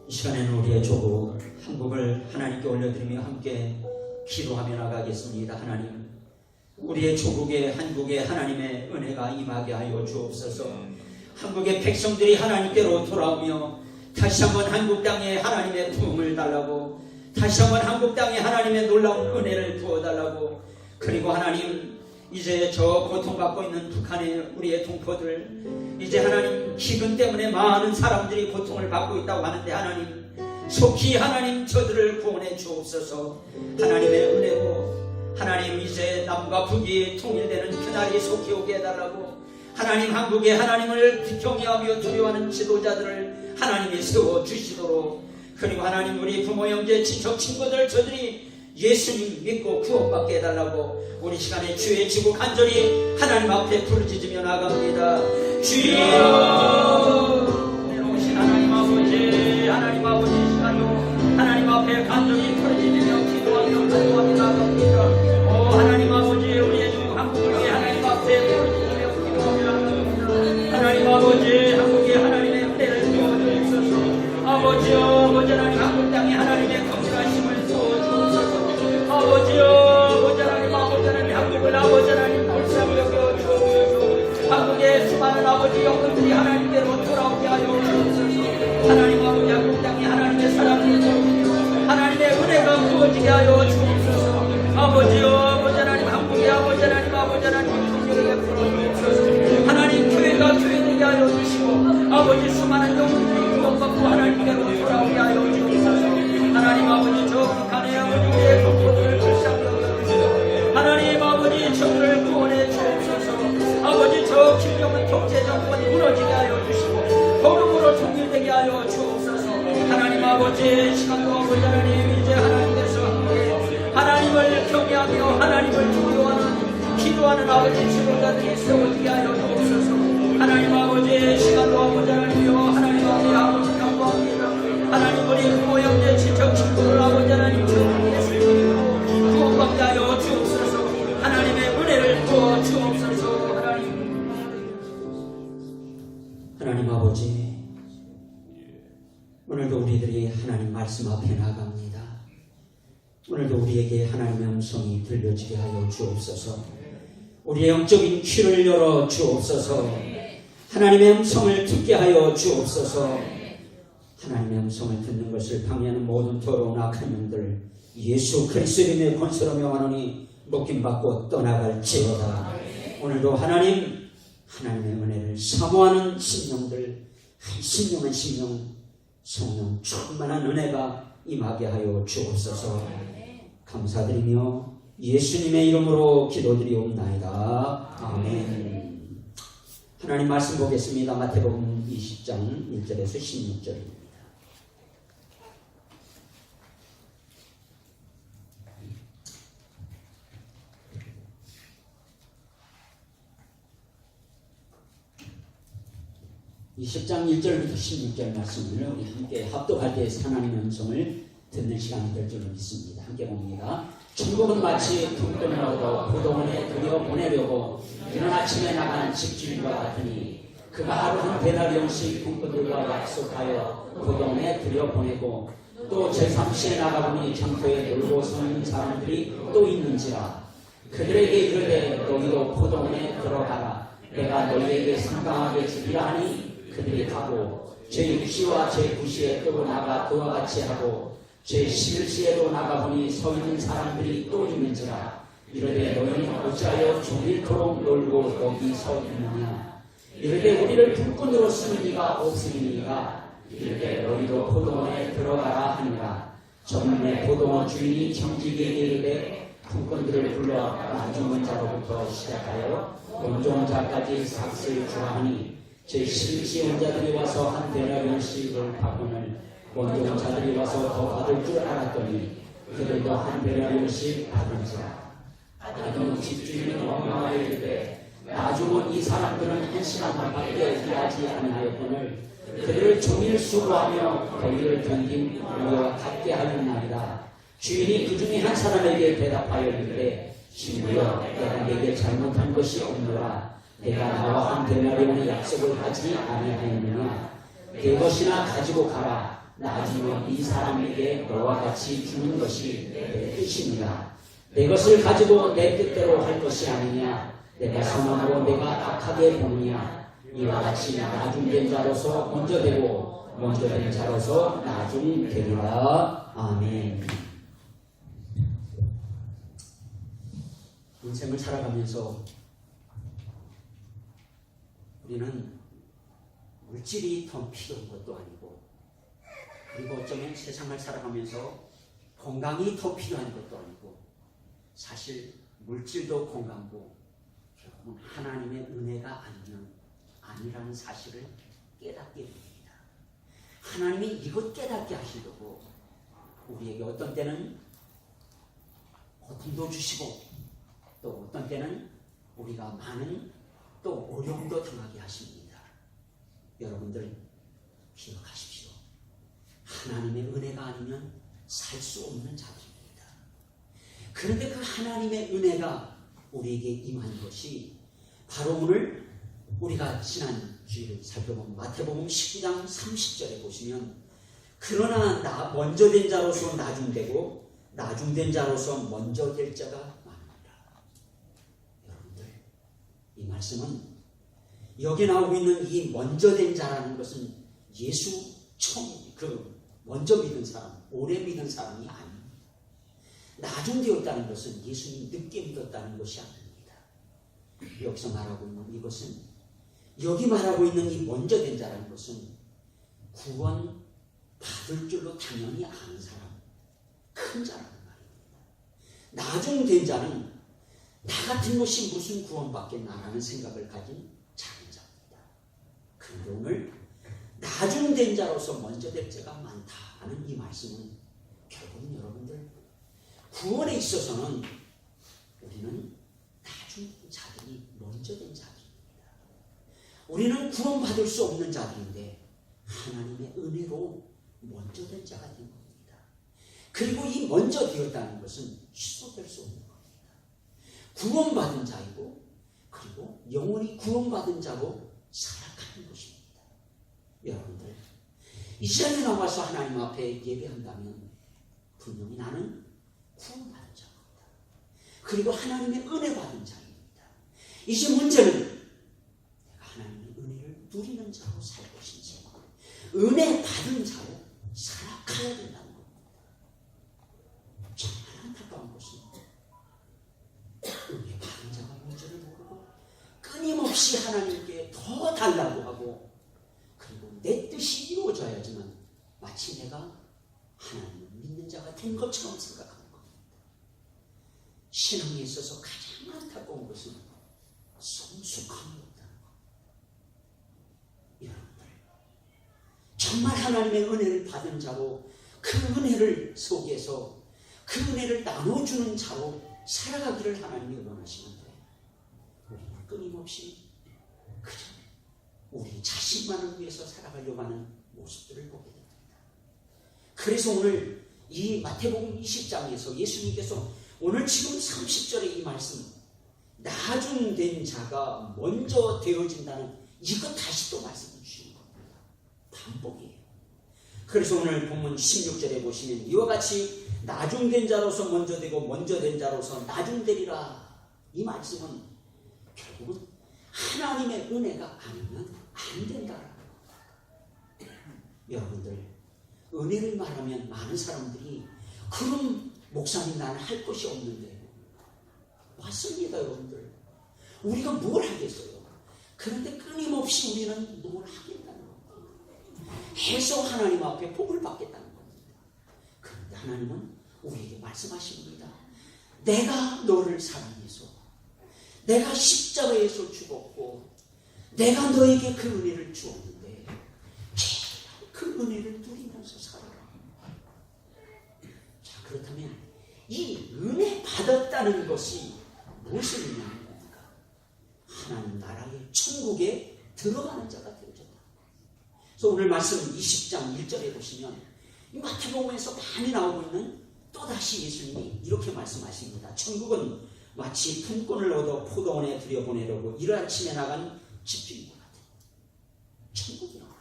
이 시간에는 우리의 조국 한국을 하나님께 올려드리며 함께 기도하며 나가겠습니다. 하나님 우리의 조국에 한국에 하나님의 은혜가 임하게 하여 주옵소서. 한국의 백성들이 하나님께로 돌아오며 다시 한번 한국 땅에 하나님의 부흥을 달라고 다시 한번 한국 땅에 하나님의 놀라운 은혜를 부어달라고 그리고 하나님 이제 저 고통받고 있는 북한의 우리의 동포들 이제 하나님 기근 때문에 많은 사람들이 고통을 받고 있다고 하는데 하나님 속히 하나님 저들을 구원해 주옵소서. 하나님의 은혜로 하나님 이제 남과 북이 통일되는 그날이 속히 오게 해달라고 하나님 한국에 하나님을 경외하며 두려워하는 지도자들을 하나님이 세워주시도록 그리고 하나님 우리 부모 형제 친척 친구들 저들이 예수님 믿고 구원받게 해달라고 우리 시간에 주의 지구 간절히 하나님 앞에 부르짖으며 나갑니다. 주여 내려오신 하나님 아버지 시간으로 하나님 앞에 간절히 부르짖으며 기도하며 간구하며 나갑니다. 하나님 아버지 우리의 주 한국을 위해 하나님 앞에 부르짖으며 기도하며 나갑니다. 하나님 아버지 한국에 하나님의 은혜를 부어주옵소서. 아버지여 아버지 하나님 한국 땅에 하나님의 긍휼하심을 부어주옵소서. 아버지여 아버지 하나님 긍휼을 베풀어 주옵소서. 하나님 교회가 교회되게 하여 주시고 아버지 수많은 영혼들이 구원받고 하나님께로 돌아오게 하여 주옵소서. 하나님 아버지 저 북한의 아버지 우리의 동포들을 불쌍히 여겨주시고 하나님 아버지 저들을 구원해 주옵소서. 아버지 저 김정은 독재 정권 무너지게 하여 주시고 거룩으로 통일되게 하여 주옵소서. 하나님 아버지 시간도 아버지 하나님 이제 하나님께서 함께 하나님을 경외하며 하나님을 두려워하는 기도하는 아버지 지도자들이 세워지게 하여 주옵소서. 하나님 아버지 시간도 아버지 하나님이여 하나님 아버지 감사합니다. 하나님 우리 부모 형제 친척 친구들 아버지 하나님 주님 예수님으로 구원받게 하여 주옵소서. 하나님의 은혜를 부어 주옵소서. 하나님 아버지, 오늘도 우리들이 하나님 말씀 앞에 나갑니다. 오늘도 우리에게 하나님의 음성이 들려지게 하여 주옵소서. 우리의 영적인 귀를 열어 주옵소서. 하나님의 음성을 듣게 하여 주옵소서. 하나님의 음성을 듣는 것을 방해하는 모든 더러운 악한 영들 예수 그리스도 이름의 권세로 명하노니 묶임받고 떠나갈지어다. 오늘도 하나님의 은혜를 사모하는 심령들, 한 심령 한 심령 성령 충만한 은혜가 임하게 하여 주옵소서. 감사드리며 예수님의 이름으로 기도드리옵나이다. 아멘. 하나님 말씀 보겠습니다. 마태복음 20장 1절에서 16절입니다. 이 10장 1절부터 16절 말씀을 우리 함께 합독할 때 하나님의 음성을 듣는 시간이 될 줄로 믿습니다. 함께 봅니다. 천국은 마치 품꾼을 얻어 포도원에 들여보내려고 이른 아침에 나간 집주인과 같으니 그가 하루 한 데나리온씩 품꾼들과 약속하여 포도원에 들여보내고 또 제3시에 나가보니 장터에 놀고 서는 사람들이 또 있는지라 그들에게 이르되 너희도 포도원에 들어가라. 내가 너희에게 상당하게 주리라 하니 그들이 가고 제6시와 제9시에 또 나가 그와 같이 하고 제11시에도 나가보니 서 있는 사람들이 또 있는지라 이르되 너희는 어찌하여 종일토록 놀고 여기 서 있느냐. 이르되 우리를 품꾼으로 쓰는 이가 없으니까 이르되 너희도 포도원에 들어가라 하니라. 저물매 포도원 주인이 청지기에게 이르되 품꾼들을 불러 나중은 자로부터 시작하여 온종 자까지 삭슬 주하니 제11시 온자들이 와서 한 데나리온씩을 받고는 온종 자들이 와서 더 받을 줄 알았더니 그들도 한 데나리온씩 받은지라. 나중 집주인은 원망하여 이르되 나중은 이 사람들은 한 시간만 밖에 일하지 아니하였거늘 그들을 종일 수고하며 더위를 견딘 우리와 같게 하였나이다. 주인이 그 중에 한 사람에게 대답하여 이르되 친구여 내가 네게 잘못한 것이 없노라. 내가 나와 한 데나리온의 약속을 하지 아니하였느냐. 내 것이나 가지고 가라. 나중에 이 사람에게 너와 같이 주는 것이 내 뜻이니라. 내 것을 가지고 내 뜻대로 할 것이 아니냐. 내가 선하고 내가 악하게 보느냐. 이와 같이 나중된 자로서 먼저 되고 먼저 된 자로서 나중 되리라. 아멘. 인생을 살아가면서 우리는 물질이 더 필요한 것도 아니고 그리고 어쩌면 세상을 살아가면서 건강이 더 필요한 것도 아니고 사실 물질도 건강도 결국은 하나님의 은혜가 아니라는 사실을 깨닫게 됩니다. 하나님이 이것 깨닫게 하시려고 우리에게 어떤 때는 고통도 주시고 또 어떤 때는 우리가 많은 또 어려움도 당하게 하십니다. 여러분들 기억하십시오. 하나님의 은혜가 아니면 살 수 없는 자들입니다. 그런데 그 하나님의 은혜가 우리에게 임한 것이 바로 오늘 우리가 지난 주일을 살펴본 마태복음 19장 30절에 보시면 그러나 먼저 된 자로서 나중되고 나중된 자로서 먼저 될 자가 많으리라. 여러분들 이 말씀은 여기 나오고 있는 이 먼저 된 자라는 것은 예수 먼저 믿은 사람, 오래 믿은 사람이 아닙니다. 나중되었다는 것은 예수님 늦게 믿었다는 것이 아닙니다. 여기서 말하고 있는 이것은, 여기 말하고 있는 이 먼저 된 자라는 것은 구원 받을 줄로 당연히 아는 사람, 큰 자라는 말입니다. 나중 된 자는 나 같은 것이 무슨 구원받겠나라는 생각을 가진 작은 자입니다. 그런데 오늘 나중 된 자로서 먼저 될 자가 많다는 이 말씀은 결국은 여러분들 구원에 있어서는 우리는 나중 된 자들이 먼저 된 자들입니다. 우리는 구원받을 수 없는 자들인데 하나님의 은혜로 먼저 된 자가 된 겁니다. 그리고 이 먼저 되었다는 것은 취소될 수 없는 겁니다. 구원받은 자이고 그리고 영원히 구원받은 자로 살아가는 것입니다. 여러분들 이 시간에 나와서 하나님 앞에 예배한다면 분명히 나는 구원받은 자입니다. 그리고 하나님의 은혜 받은 자입니다. 이제 문제는 내가 하나님의 은혜를 누리는 자로 살 것인지 은혜 받은 자로 살아가야 된다는 겁니다. 정말 안타까운 것은 은혜 받은 자가 뭔지를 모르고 끊임없이 하나님께 더 달라고 하고 그리고 내 뜻이 이루어져야지만 마치 내가 하나님을 믿는 자가 된 것처럼 생각하는 겁니다. 신앙에 있어서 가장 안타까운 것은 성숙함이 없다는 겁니다. 여러분들 정말 하나님의 은혜를 받은 자로 그 은혜를 속에서 그 은혜를 나눠주는 자로 살아가기를 하나님이 원하시는데 우리는 끊임없이 그저 우리 자신만을 위해서 살아가려고 하는 모습들을 보게 됩니다. 그래서 오늘 이 마태복음 20장에서 예수님께서 오늘 지금 30절의 이 말씀 나중된 자가 먼저 되어진다는 이것 다시 또 말씀해 주시는 겁니다. 반복이에요. 그래서 오늘 본문 16절에 보시면 이와 같이 나중된 자로서 먼저 되고 먼저 된 자로서 나중되리라. 이 말씀은 결국은 하나님의 은혜가 아니면 안 된다라는 겁니다. 여러분들 은혜를 말하면 많은 사람들이 그럼 목사님 나는 할 것이 없는데 맞습니다. 여러분들 우리가 뭘 하겠어요. 그런데 끊임없이 우리는 뭘 하겠다는 겁니다. 해서 하나님 앞에 복을 받겠다는 겁니다. 그런데 하나님은 우리에게 말씀하십니다. 내가 너를 사랑해서 내가 십자가에서 죽었고 내가 너에게 그 은혜를 주었는데 그 은혜를 누리면서 살아라. 자, 그렇다면 이 은혜 받았다는 것이 무엇을 의미하는 겁니까? 하나님 나라의 천국에 들어가는 자가 되어졌다. 그래서 오늘 말씀 20장 1절에 보시면 이 마태복음에서 많이 나오고 있는 또다시 예수님이 이렇게 말씀하십니다. 천국은 마치 품꾼을 얻어 포도원에 들여보내려고 이른 아침에 나간 집주인과 같은 천국이 나와요.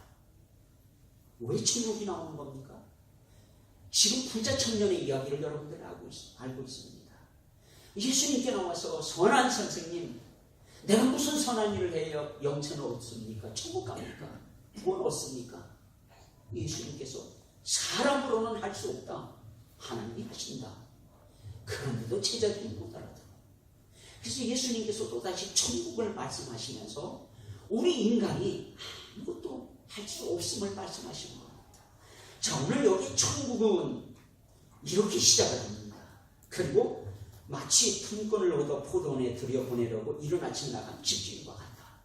왜 천국이 나오는 겁니까? 지금 부자 청년의 이야기를 여러분들 알고 있습니다. 예수님께 나와서 선한 선생님 내가 무슨 선한 일을 해야 영천을 얻습니까? 천국 갑니까? 구원 얻습니까? 예수님께서 사람으로는 할 수 없다. 하나님이 하신다. 그런데도 제자들이 못 알아들어. 그래서 예수님께서 또다시 천국을 말씀하시면서 우리 인간이 아무것도 할 수 없음을 말씀하시는 겁니다. 자, 오늘 여기 천국은 이렇게 시작을 합니다. 그리고 마치 품꾼을 얻어 포도원에 들여보내려고 이른 아침 나간 집주인과 같다.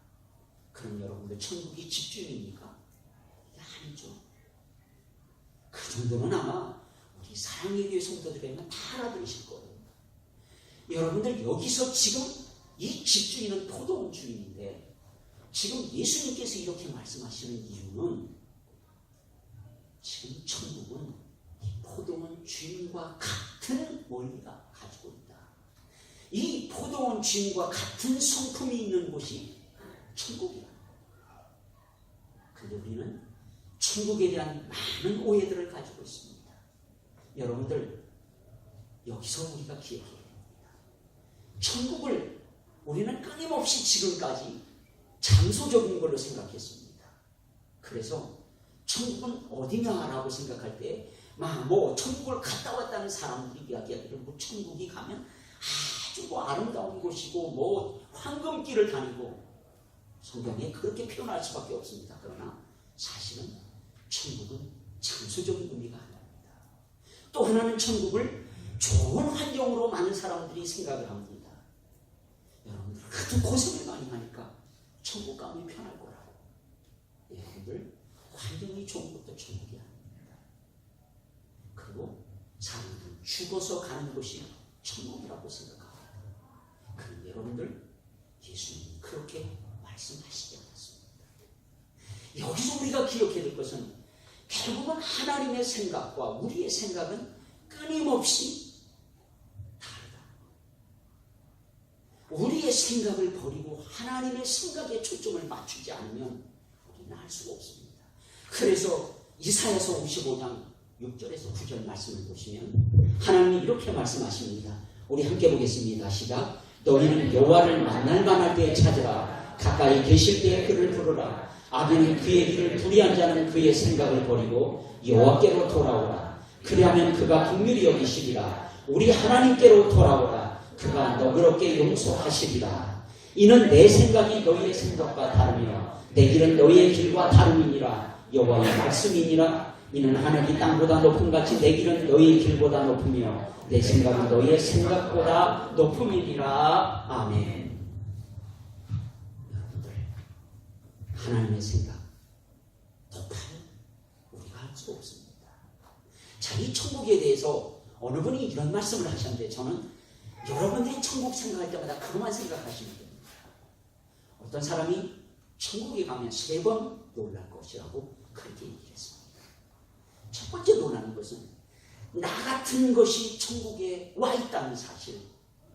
그럼 여러분들 천국이 집주인입니까? 아니죠. 그 정도는 아마 우리 사랑의 교회 성도들에게는 다 알아들으실 거예요. 여러분들 여기서 지금 이 집주인은 포도원 주인인데 지금 예수님께서 이렇게 말씀하시는 이유는 지금 천국은 이 포도원 주인과 같은 원리가 가지고 있다. 이 포도원 주인과 같은 성품이 있는 곳이 천국이다. 그런데 우리는 천국에 대한 많은 오해들을 가지고 있습니다. 여러분들 여기서 우리가 기억해야 됩니다. 천국을 우리는 끊임없이 지금까지 장소적인 걸로 생각했습니다. 그래서 천국은 어디냐라고 생각할 때 뭐 천국을 갔다 왔다는 사람들이 이야기하기를 뭐 천국이 가면 아주 아름다운 곳이고 황금길을 다니고 성경에 그렇게 표현할 수밖에 없습니다. 그러나 사실은 천국은 장소적인 의미가 아닙니다. 또 하나는 천국을 좋은 환경으로 많은 사람들이 생각을 합니다. 여러분들 하도 고생을 많이 하니까 천국 가면 편할 거라고. 여러분들 환경이 좋은 것도 천국이 아닙니다. 그리고 사람들은 죽어서 가는 곳이 천국이라고 생각합니다. 그런데 여러분들 예수님은 그렇게 말씀하시지 않았습니다. 여기서 우리가 기억해야 될 것은 결국은 하나님의 생각과 우리의 생각은 끊임없이 다르다. 우리의 생각을 버리고 하나님의 생각에 초점을 맞추지 않으면 우리는 알 수가 없습니다. 그래서 이사야서 55장 6절에서 9절 말씀을 보시면 하나님이 이렇게 말씀하십니다. 우리 함께 보겠습니다. 시작. 너희는 여호와를 만날 만할 때에 찾으라. 가까이 계실 때에 그를 부르라. 악인은 그의 길을 불의한 자는 그의 생각을 버리고 여호와께로 돌아오라. 그리하면 그가 긍휼히 여기시리라. 우리 하나님께로 돌아오라. 그가 너그럽게 용서하시리라. 이는 내 생각이 너희의 생각과 다르며 내 길은 너희의 길과 다름이니라. 여호와의 말씀이니라. 이는 하늘이 땅보다 높음 같이 내 길은 너희의 길보다 높으며 내 생각은 너희의 생각보다 높음이니라. 아멘. 하나님의 생각 높아요? 우리가 알 수 없습니다. 자, 이 천국에 대해서 어느 분이 이런 말씀을 하셨는데 저는 여러분들이 천국 생각할 때마다 그것만 생각하시면 됩니다. 어떤 사람이 천국에 가면 3번 놀랄 것이라고 그렇게 얘기했습니다. 첫 번째 놀라는 것은 나 같은 것이 천국에 와 있다는 사실,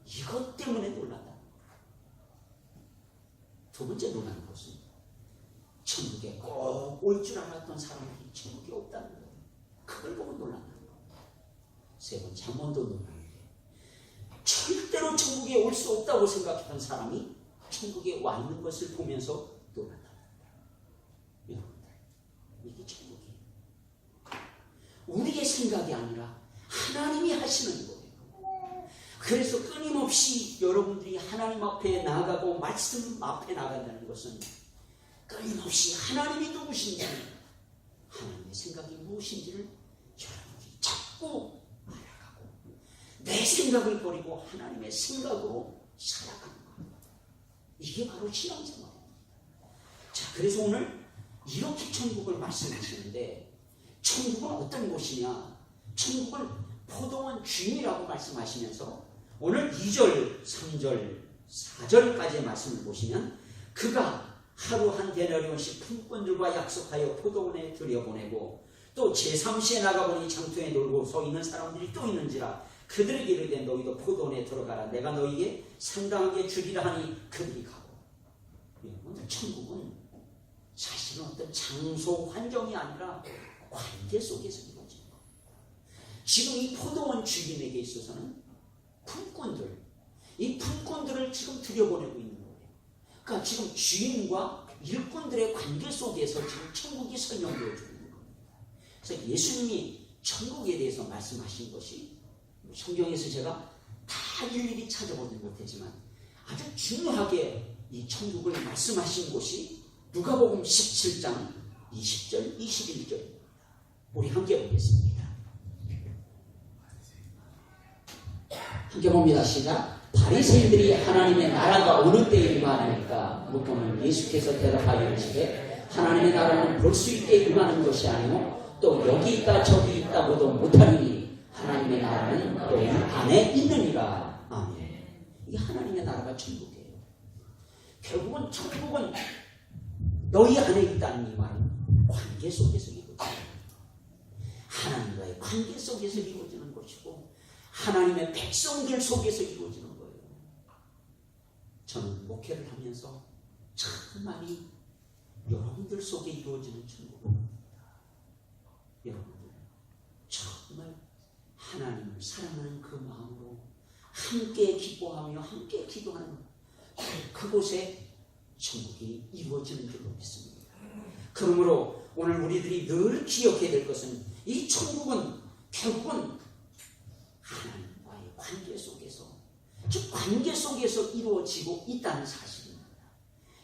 이것 때문에 놀란다. 두 번째 놀라는 것은 천국에 꼭 올 줄 알았던 사람들이 천국에 없다는 거예요. 그걸 보고 놀란다는 거예요. 세 번째, 한 번 더 놀라는데 절대로 천국에 올 수 없다고 생각했던 사람이 천국에 와 있는 것을 보면서 놀란다는 거예요. 여러분들, 이게 천국이에요. 우리의 생각이 아니라 하나님이 하시는 거예요. 그래서 끊임없이 여러분들이 하나님 앞에 나아가고 말씀 앞에 나간다는 것은 끊임없이 하나님이 누구신지, 하나님의 생각이 무엇인지를 여러분들이 자꾸 알아가고 내 생각을 버리고 하나님의 생각으로 살아가는 거예요. 이게 바로 신앙생활입니다. 자, 그래서 오늘 이렇게 천국을 말씀하시는데 천국은 어떤 곳이냐? 천국은 포도원 주인이라고 말씀하시면서 오늘 2절, 3절, 4절까지의 말씀을 보시면 그가 하루 한 데나리온씩 품꾼들과 약속하여 포도원에 들여보내고 또 제3시에 나가보니 장터에 놀고 서 있는 사람들이 또 있는지라 그들에게 이르되 너희도 포도원에 들어가라. 내가 너희에게 상당하게 주리라 하니 그들이 가고. 여러분들, 천국은 사실은 어떤 장소 환경이 아니라 관계 속에서 이루어지는 겁니다. 지금 이 포도원 주인에게 있어서는 품꾼들, 이 품꾼들을 지금 들여보내고 있는 거예요. 그러니까 지금 주인과 일꾼들의 관계 속에서 지금 천국이 설명되어 주고 있는 겁니다. 그래서 예수님이 천국에 대해서 말씀하신 것이 성경에서 제가 다 일일이 찾아보지 못했지만 아주 중요하게 이 천국을 말씀하신 곳이 누가복음 17장 20절, 21절입니다. 우리 함께 보겠습니다. 함께 봅니다. 시작. 바리새인들이 하나님의 나라가 어느 때에 임하니까 묻고는 예수께서 대답하여 이르시되 하나님의 나라는 볼 수 있게 임하는 것이 아니요 또 여기 있다 저기 있다고도 못하리니 하나님의 나라는 너희 안에 있느니라. 아멘. 이 하나님의 나라가 천국이에요. 결국은 천국은 너희 안에 있다는 이 말은 관계 속에서 이루어져요. 하나님과의 관계 속에서 이루어지는 것이고 하나님의 백성들 속에서 이루어지는 거예요. 저는 목회를 하면서 참 많이 여러분들 속에 이루어지는 천국을 봅니다. 여러분들 정말 하나님을 사랑하는 그 마음으로 함께 기뻐하며 함께 기도하는 그곳에 천국이 이루어지는 줄로 믿습니다. 그러므로 오늘 우리들이 늘 기억해야 될 것은 이 천국은 결국은 하나님과의 관계 속에서 즉 관계 속에서 이루어지고 있다는 사실입니다.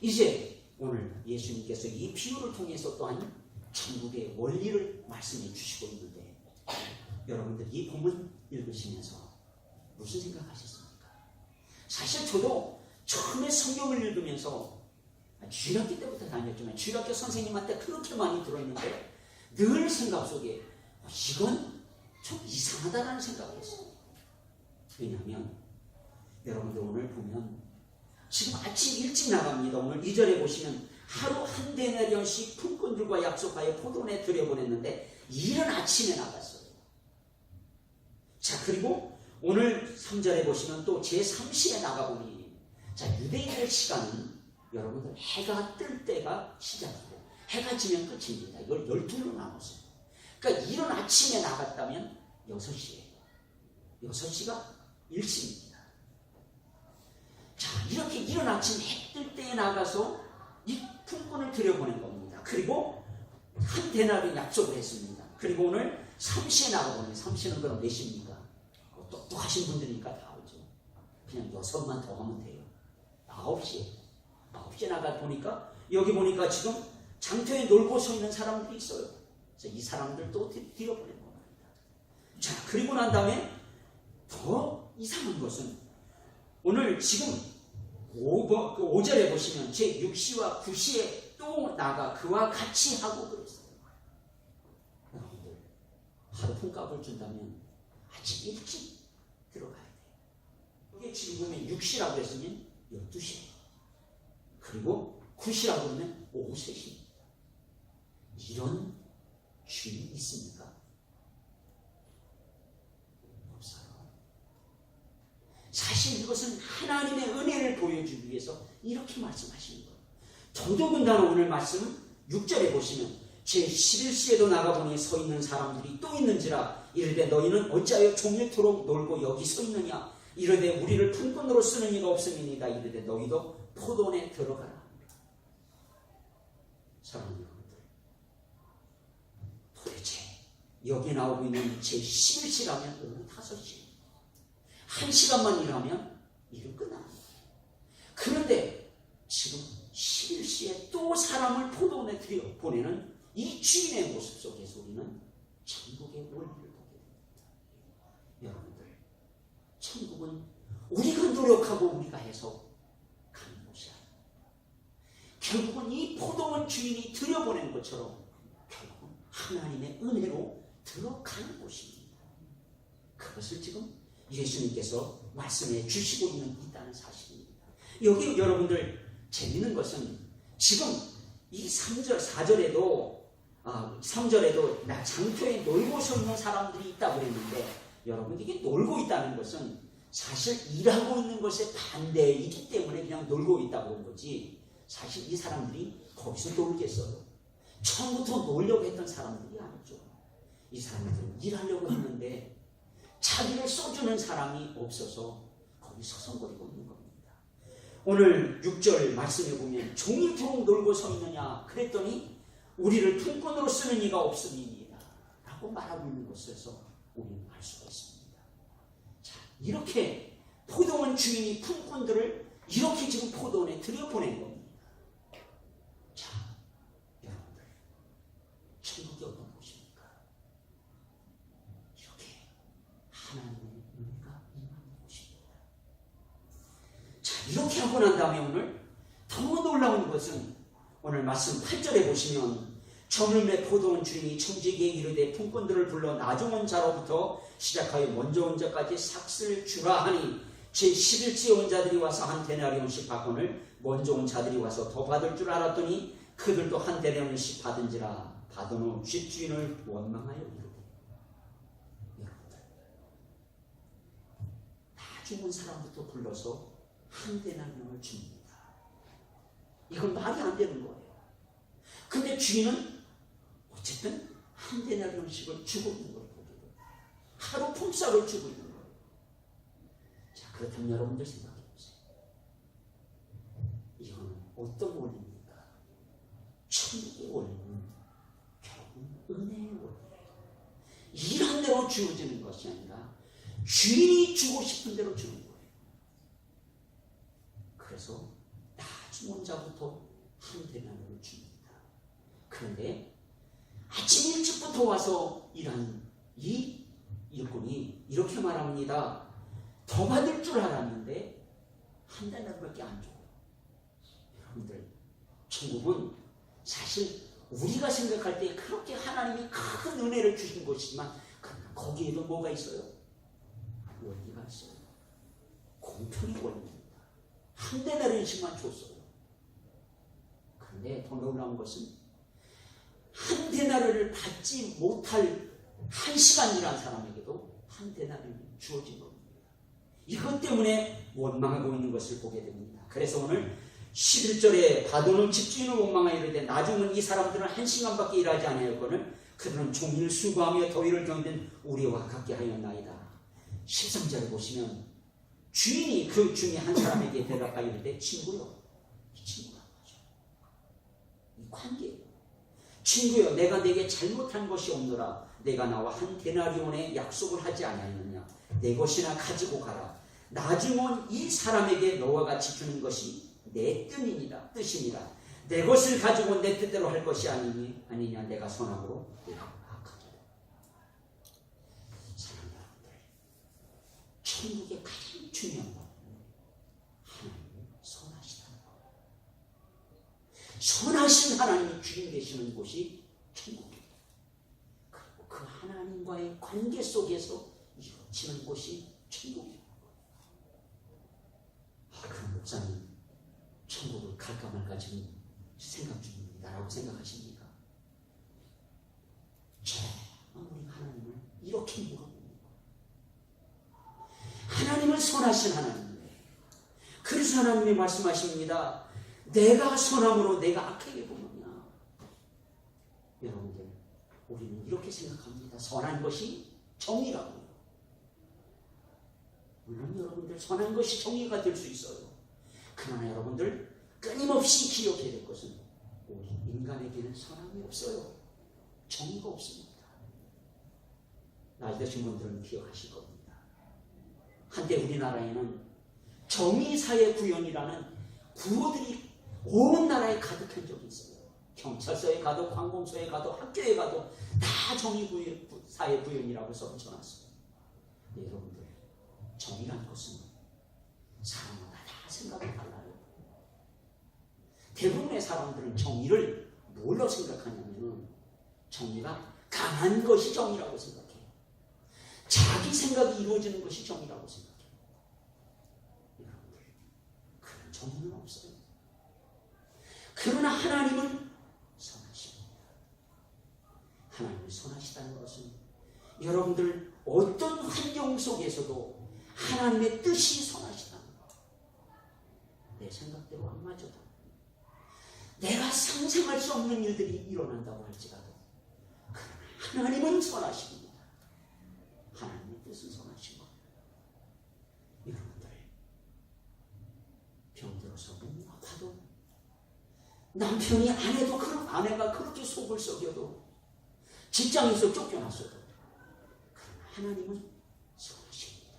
이제 오늘 예수님께서 이 비유를 통해서 또한 천국의 원리를 말씀해 주시고 있는데, 여러분들 이 본문 읽으시면서 무슨 생각하셨습니까? 사실 저도 처음에 성경을 읽으면서 주일학교 때부터 다녔지만 주일학교 선생님한테 그렇게 많이 들었는데 늘 생각 속에 이건 좀 이상하다라는 생각을 했어요. 왜냐하면 여러분들 오늘 보면 지금 아침 일찍 나갑니다. 오늘 2절에 보시면 하루 한 데나리온씩 품꾼들과 약속하여 포도원에 들여보냈는데 이른 아침에 나갔어요. 자, 그리고 오늘 3절에 보시면 또 제3시에 나가보니, 자, 유대인의 시간은 여러분들 해가 뜰 때가 시작이고 해가 지면 끝입니다. 이걸 12로 나눴어요. 그러니까 이른 아침에 나갔다면 6시예요. 6시가 일찍입니다. 자, 이렇게 이른 아침 해 뜰 때에 나가서 이 품꾼을 들여보낸 겁니다. 그리고 한 데나리 약속을 했습니다. 그리고 오늘 3시에 나가보니, 3시는 그럼 몇 시입니까? 똑똑하신 분들이니까 다 알죠. 그냥 6만 더 하면 돼요. 9시에 나가 보니까 여기 보니까 지금 장터에 놀고 서 있는 사람들이 있어요. 그래서 이 사람들도 들여보낸 겁니다. 자, 그리고 난 다음에 더 이상한 것은 오늘 지금 5절에 보시면 제6시와 9시에 또 나가 그와 같이 하고 그랬어요. 여러분들 하루 품값을 준다면 아침 일찍 들어가야 돼요. 여기 지금 보면 6시라고 했으면 12시예요. 그리고 9시라고 하면 오후 3시입니다. 이런 주인이 있습니까? 없어요. 사실 이것은 하나님의 은혜를 보여주기 위해서 이렇게 말씀하시는 거예요. 더더군다나 오늘 말씀 6절에 보시면 제11시에도 나가보니 서 있는 사람들이 또 있는지라 이르되 너희는 어찌하여 종일토록 놀고 여기 서 있느냐 이르되 우리를 품꾼으로 쓰는 이가 없음이니이다. 이르되 너희도 포도원에 들어가라. 사랑하는 여러분들, 도대체 여기 나오고 있는 제11시라면 오후 5시 1시간만 일하면 일은 끝납니다. 그런데 지금 11시에 또 사람을 포도원에 들여보내는 이 주인의 모습 속에서 우리는 천국의 원리를 보게 됩니다. 여러분들, 천국은 우리가 노력하고 우리가 해서 가는 곳이 아닙니다. 결국은 이 포도원 주인이 들여보낸 것처럼 결국은 하나님의 은혜로 들어가는 곳입니다. 그것을 지금 예수님께서 말씀해 주시고 있다는 사실입니다. 여기 여러분들 재미있는 것은 지금 이 3절, 4절에도 3절에도 장터에 놀고 서 있는 사람들이 있다고 그랬는데, 여러분 이게 놀고 있다는 것은 사실 일하고 있는 것에 반대이기 때문에 그냥 놀고 있다고 한 거지, 사실 이 사람들이 거기서 놀겠어요? 처음부터 놀려고 했던 사람들이 아니죠. 이 사람들은 일하려고 했는데 자기를 써주는 사람이 없어서 거기 서성거리고 있는 겁니다. 오늘 6절 말씀해 보면 종일토록 놀고 서 있느냐 그랬더니 우리를 품꾼으로 쓰는 이가 없음이니이다 라고 말하고 있는 것에서 우리는 알 수가 있습니다. 자, 이렇게 포도원 주인이 품꾼들을 이렇게 지금 포도원에 들여보낸 겁니다. 자, 여러분들, 천국이 어떤 곳입니까? 이렇게 하나님의 은혜가 임하는 곳입니다. 자, 이렇게 하고 난 다음에 오늘 더 놀라운 것은 오늘 말씀 8절에 보시면 저물매 포도원 주인이 청지기에 이르되 품꾼들을 불러 나중온 자로부터 시작하여 먼저 온 자까지 삭슬 주라 하니 제11째 온 자들이 와서 한 데나리온씩 받거늘 먼저 온 자들이 와서 더 받을 줄 알았더니 그들도 한 데나리온씩 받은지라. 받은 후 집주인을 원망하여 이르되, 여러분들, 나중 온 사람부터 불러서 한 데나리온을 줍니다. 이건 말이 안 되는 거예요. 근데 주인은 어쨌든 한 데나리온씩을 주고 있는 걸 보게 돼요. 하루 품삯을 주고 있는 거예요. 자, 그렇다면 여러분들 생각해 보세요. 이건 어떤 원리입니까? 천국의 원리는 결국은 은혜의 원리예요. 일한 대로 주어지는 것이 아니라 주인이 주고 싶은 대로 주는 거예요. 그래서 나중 온 자부터 한 데나리온을 줍니다. 그런데 아침 일찍부터 와서 일하는 이 일꾼이 이렇게 말합니다. 더 받을 줄 알았는데 한 데나리온밖에 안 줘요. 여러분들, 천국은 사실 우리가 생각할 때 그렇게 하나님이 큰 은혜를 주신 것이지만 거기에도 뭐가 있어요? 원리가 있어요. 공평의 원리입니다. 한 데나리온씩만 줬어요. 그런데 더 놀라운 것은 한 데나리온을 받지 못할 1시간 일한 사람에게도 한 데나리온이 주어진 겁니다. 이것 때문에 원망하고 있는 것을 보게 됩니다. 그래서 오늘 11절에 바도는 집주인을 원망하여 이르되 나중은 이 사람들은 1시간밖에 일하지 아니하였거늘 그들은 종일 수고하며 더위를 견딘 우리와 같게 하였나이다. 13절에 보시면 주인이 그 중에 한 사람에게 대답하여 이르되 친구요, 이 친구가 뭐죠? 이 관계예요. 친구요, 내가 내게 잘못한 것이 없노라. 내가 나와 한 데나리온의 약속을 하지 아니하였느냐. 내 것이나 가지고 가라. 나중 온 이 사람에게 너와 같이 주는 것이 내 뜻이니라. 내 것을 가지고 내 뜻대로 할 것이 아니냐. 내가 선함으로 악하게. 사랑하는 여러분들, 천국의 가장 중요한 것, 하나님은 선하시다는 것. 선하신 하나님이 주인 되시는 곳이 천국입니다. 그리고 그 하나님과의 관계 속에서 이루어지는 곳이 천국입니다. 그럼 목사님, 천국을 갈까 말까 지금 생각 중입니다라고 생각하십니까? 우리 하나님을 이렇게 물어봅니다. 하나님은 선하신 하나님인데, 그래서 하나님이 말씀하십니다. 내가 선함으로 내가 악하게 보느냐. 여러분들, 우리는 이렇게 생각합니다. 선한 것이 정의라고요. 물론 여러분들, 선한 것이 정의가 될 수 있어요. 그러나 여러분들, 끊임없이 기억해야 될 것은 우리 인간에게는 선함이 없어요. 정의가 없습니다. 나이 드신 분들은 기억하실 겁니다. 한때 우리나라에는 정의사회 구현이라는 구호들이 온 나라에 가득한 적이 있어요. 경찰서에 가도 관공서에 가도 학교에 가도 다 정의사회 구현이라고 써붙여놨어요. 네, 여러분들, 정의란 것은 사람마다 다 생각이 달라요. 대부분의 사람들은 정의를 뭘로 생각하냐면 정의가 강한 것이 정의라고 생각해요. 자기 생각이 이루어지는 것이 정의라고 생각해요. 여러분들, 그런 정의는 없어요. 그러나 하나님은 선하십니다. 하나님이 선하시다는 것은 여러분들 어떤 환경 속에서도 하나님의 뜻이 선하시다는 것. 내 생각대로 안 맞아도, 내가 상상할 수 없는 일들이 일어난다고 할지라도, 그러나 하나님은 선하십니다. 하나님의 뜻은 선하신 거예요. 여러분들, 병들어서 몸이 아파도, 남편이 아내가 그렇게 속을 썩여도, 직장에서 쫓겨났어도, 그러나 하나님은 선하십니다.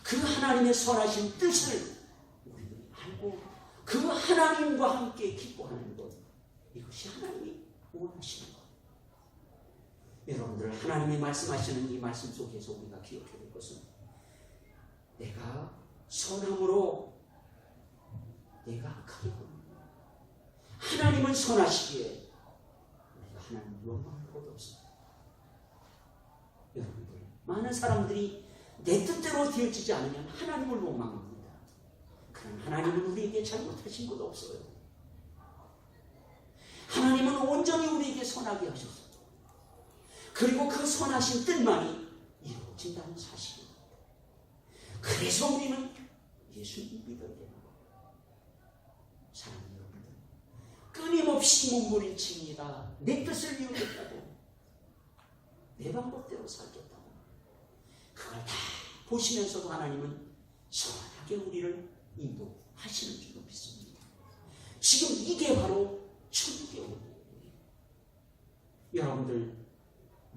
그 하나님의 선하신 뜻을 우리들이 알고 그 하나님과 함께 기뻐하는 것, 이것이 하나님이 원하시는 것. 여러분들, 하나님이 말씀하시는 이 말씀 속에서 우리가 기억해야 될 것은, 내가 선함으로 내가 악하게 보는 것. 하나님은 선하시기에 우리가 하나님을 원망할 것 없습니다. 여러분들, 많은 사람들이 내 뜻대로 되어지지 않으면 하나님을 원망합니다. 그럼 하나님은 우리에게 잘못하신 것 없어요. 하나님은 온전히 우리에게 선하게 하셨어요. 그리고 그 선하신 뜻만이 이루어진다는 사실입니다. 그래서 우리는 예수님을 믿어야 되는 거예요. 사랑하는 여러분들, 끊임없이 몸부림칩니다. 내 뜻을 이루겠다고, 내 방법대로 살겠다고. 그걸 다 보시면서도 하나님은 선하게 우리를 인도하시는 줄로 믿습니다. 지금 이게 바로 천국의 원리예요. 여러분들,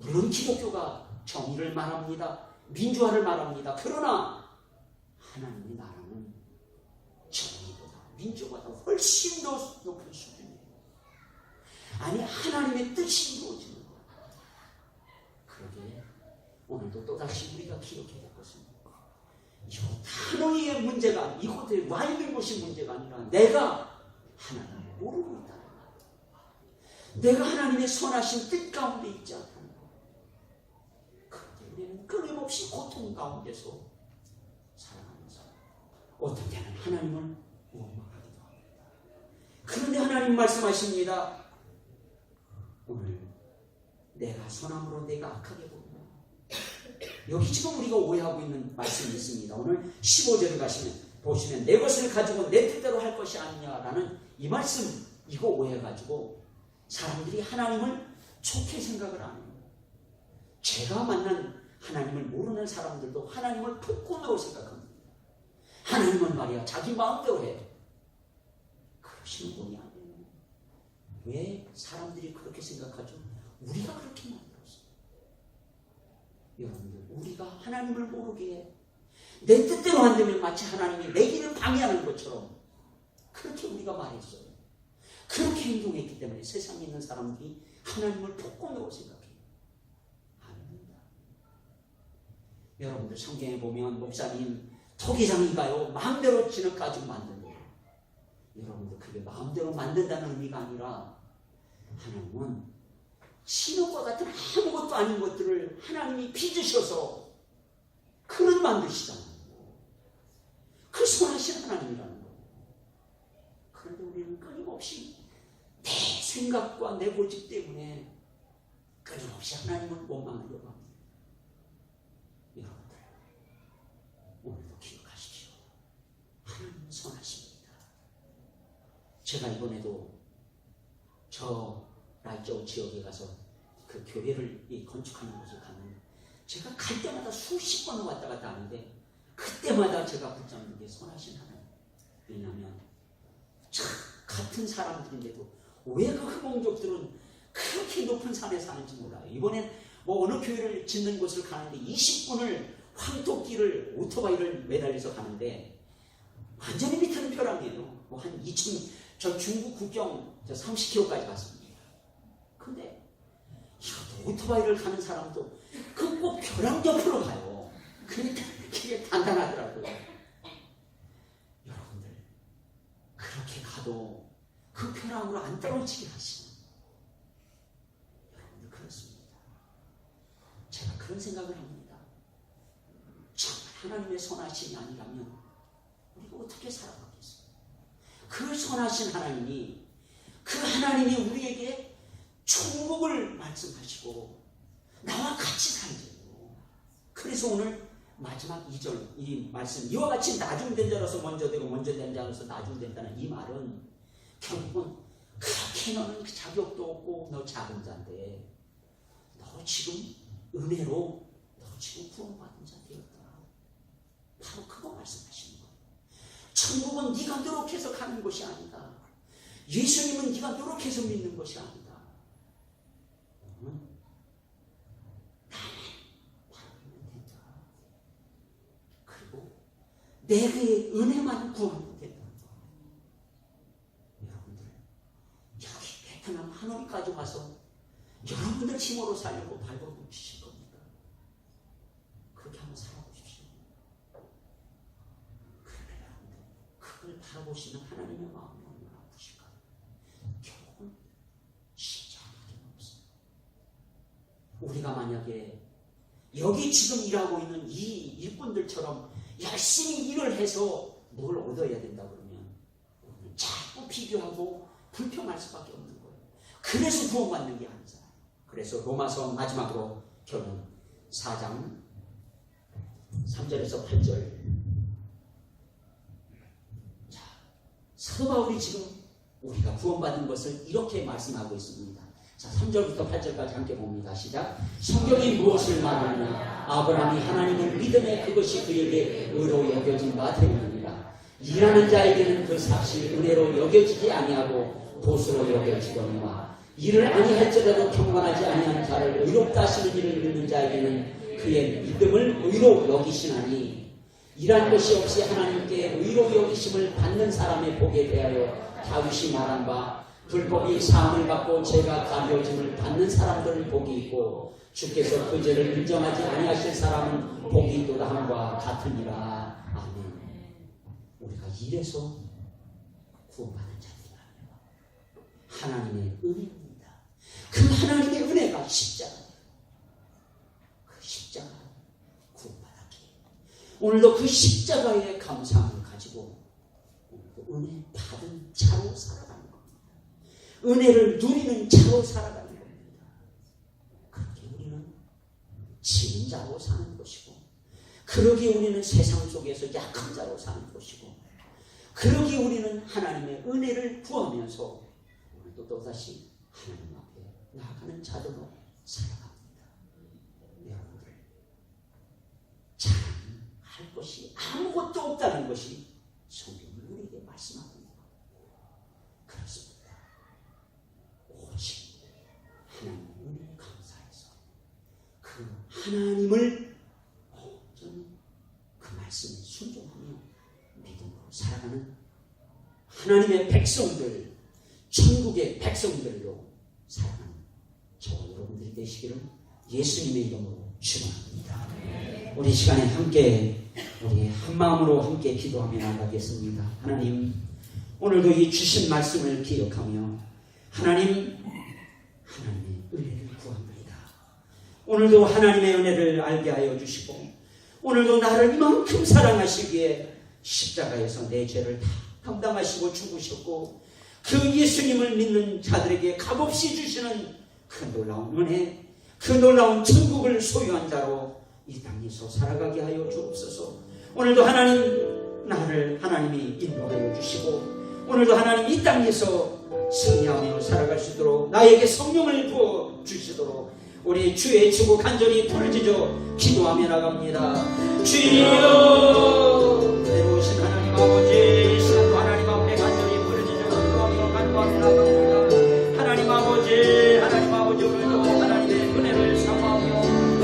물론 기독교가 정의를 말합니다. 민주화를 말합니다. 그러나 하나님의 나라는 정의보다 민족보다 훨씬 더 높은 수준이에요. 아니 하나님의 뜻이 이루어지는 거예요. 그러게 오늘도 또다시 우리가 기억해야 될 것은 이 단어의 문제가 이곳에 와 있는 것이 문제가 아니라 내가 하나님을 모르고 있다는 거예요. 내가 하나님의 선하신 뜻 가운데 있지 않다는 거예요. 그런데 우리는 끊임없이 고통 가운데서 살아가면서 어떤 때는 하나님을 원망하기도 합니다. 그런데 하나님 말씀하십니다. 오늘 내가 선함으로 내가 악하게 보면 여기 지금 우리가 오해하고 있는 말씀이 있습니다. 오늘 15절을 보시면 내 것을 가지고 내 뜻대로 할 것이 아니냐라는 이 말씀 이거 오해해가지고 사람들이 하나님을 좋게 생각을 안 해요. 제가 만난 하나님을 모르는 사람들도 하나님을 폭군으로 생각합니다. 하나님은 말이야 자기 마음대로 해. 그러시는 분이 아니에요. 왜 사람들이 그렇게 생각하죠? 우리가 그렇게 만들었어요. 여러분들 우리가 하나님을 모르게 내 뜻대로 안 되면 마치 하나님이 내 길을 방해하는 것처럼 그렇게 우리가 말했어요. 그렇게 행동했기 때문에 세상에 있는 사람들이 하나님을 폭군으로 생각해요. 아닙니다. 여러분들 성경에 보면 목사님 토기장이가요 마음대로 진흙 가지고 만든대요. 여러분들 그게 마음대로 만든다는 의미가 아니라 하나님은 진흙과 같은 아무것도 아닌 것들을 하나님이 빚으셔서 그릇 만드시잖아요. 그 선하신 하나님이라는 거예요. 그런데 우리는 끊임없이 내 생각과 내 고집 때문에 끊임없이 하나님을 원망하려고 합니다. 여러분들 오늘도 기억하십시오. 하나님은 선하십니다. 제가 이번에도 저 라이저 지역에 가서 그 교회를 건축하는 곳을 갔는데 제가 갈 때마다 수십 번을 왔다 갔다 하는데 그때마다 제가 붙잡는 게 선하신 하나님. 왜냐하면 참 같은 사람들인데도 왜 그 흑봉족들은 그렇게 높은 산에 사는지 몰라요. 이번엔 뭐 어느 교회를 짓는 곳을 가는데 20분을 황토길을 오토바이를 매달려서 가는데 완전히 밑에는 벼랑이에요. 뭐 한 2층 저 중국 국경 30km까지 갔습니다. 근데 오토바이를 가는 사람도 그 꼭 벼랑 옆으로 가요. 그러니까 그게 단단하더라고요. 여러분들 그렇게 가도 그 벼랑으로 안 떨어지게 하시는 여러분들 그렇습니다. 제가 그런 생각을 합니다. 정말 하나님의 선하심이 아니라면 우리가 어떻게 살아가겠어요? 그 선하신 하나님이 그 하나님이 우리에게 축복을 말씀하시고 나와 같이 살자고. 그래서 오늘 마지막 2절 이 말씀 이와 같이 나중된 자로서 먼저 되고 먼저 된 자로서 나중된다는 이 말은 결국은 그렇게 너는 자격도 없고 너 작은 자인데 너 지금 은혜로 너 지금 구원받은 자 되었다. 바로 그거 말씀하시는 거예요. 천국은 네가 노력해서 가는 것이 아니다. 예수님은 네가 노력해서 믿는 것이 아니다. 나만 바라보면 된다. 그리고 내게 은혜만 구하면 된다. 여러분들 여기 베트남 하노이까지 와서 여러분들 힘으로 살려고 발버둥치실 겁니까? 그렇게 한번 살아보십시오. 그런데 여러분들 그걸 바라보시는 하나님의 마음이 얼마나 아프실까요? 결국은 쉽지 않게 없어요. 우리가 만약에 여기 지금 일하고 있는 이 일꾼들처럼 열심히 일을 해서 뭘 얻어야 된다 그러면 우리는 자꾸 비교하고 불평할 수밖에 없는 거예요. 그래서 구원받는 게 아니잖아요. 그래서 로마서 마지막으로 결론 4장 3절에서 8절. 자, 사도 바울이 지금 우리가 구원받은 것을 이렇게 말씀하고 있습니다. 자, 3절부터 8절까지 함께 봅니다. 시작. 성경이 무엇을 말하느냐? 아브라함이 하나님을 믿음에 그것이 그에게 의로 여겨진 바 때문이니라. 일하는 자에게는 그 삭시 은혜로 여겨지지 아니하고 보수로 여겨지거니와 일을 아니할지라도 경건하지 아니한 자를 의롭다 하시는 일을 믿는 자에게는 그의 믿음을 의로 여기시나니 이러한 것이 없이 하나님께 의로 여기심을 받는 사람의 복에 대하여 다윗이 말한 바 불법이 사함을 받고 죄가 가려짐을 받는 사람들은 복이 있고 주께서 그 죄를 인정하지 아니하실 사람은 복이 있도다 함과 같으니라. 아멘. 우리가 이래서 구원받는 자들이라. 하나님의 은혜입니다. 그 하나님의 은혜가 십자가예요. 그 십자가 구원받았기에 오늘도 그 십자가의 감사함을 가지고 오늘도 은혜 받은 자로 살아가는 겁니다. 은혜를 누리는 자로 살아가는 겁니다. 그렇게 우리는 지는 자로 사는 것이고, 그러기에 우리는 세상 속에서 약한 자로 사는 것이고, 그러기에 우리는 하나님의 은혜를 구하면서 오늘도 또다시 하나님 앞에 나아가는 자들로 살아갑니다. 여러분들, 자랑할 것이 아무것도 없다는 것이 성경이 우리에게 말씀합니다. 그렇습니다. 오직 하나님의 은혜에 감사해서 그 하나님을 온전히 그 말씀에 순종하며 믿음으로 살아가는 하나님의 백성들, 천국의 백성들로 살아가는 저와 여러분들이 되시기를 예수님의 이름으로 축원합니다. 우리 시간에 함께 우리 한마음으로 함께 기도하며 나가겠습니다. 하나님, 오늘도 이 주신 말씀을 기억하며 하나님의 은혜를 구합니다. 오늘도 하나님의 은혜를 알게 하여 주시고, 오늘도 나를 이만큼 사랑하시기에 십자가에서 내 죄를 다 담당하시고 죽으셨고, 그 예수님을 믿는 자들에게 값없이 주시는 그 놀라운 은혜, 그 놀라운 천국을 소유한 자로 이 땅에서 살아가게 하여 주옵소서. 오늘도 나를 하나님이 인도하여 주시고, 오늘도 하나님 이 땅에서 승리하며 살아갈 수 있도록 나에게 성령을 부어 주시도록 우리 주의 주고 간절히 부르짖어 기도하며 나갑니다. 주여, 내려오신 하나님 아버지, 이 시간도 하나님 앞에 간절히 부르짖어 기도하며 간구하며 나갑니다. 하나님 아버지, 오늘도 하나님의 은혜를 사모하며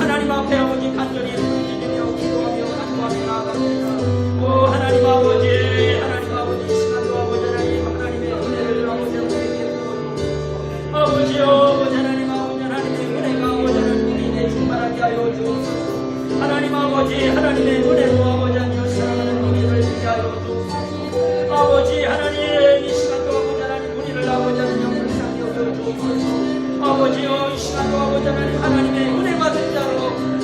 하나님 앞에 아버지 간절히 부르짖으며 기도하며 간구하며 나갑니다. 오 하나님 아버지, 이 시간도 아버지 하나님의 은혜를 아버지 우리에게 부어주옵소서. 아버지여, 하나님의 은혜가 아버지는 우리에게 충만하게 하여 주옵소서. 하나님 아버지, 하나님의 은혜로 아버지 하며 사랑하는 우리를 되게 하여 주옵소서. 아버지 하나님, 이 시간도 아버지 하나님 우리를 아버지 하나님 불쌍히 여겨 주옵소서. 아버지여, 이 시간도 아버지 하나님의 은혜 받은 자로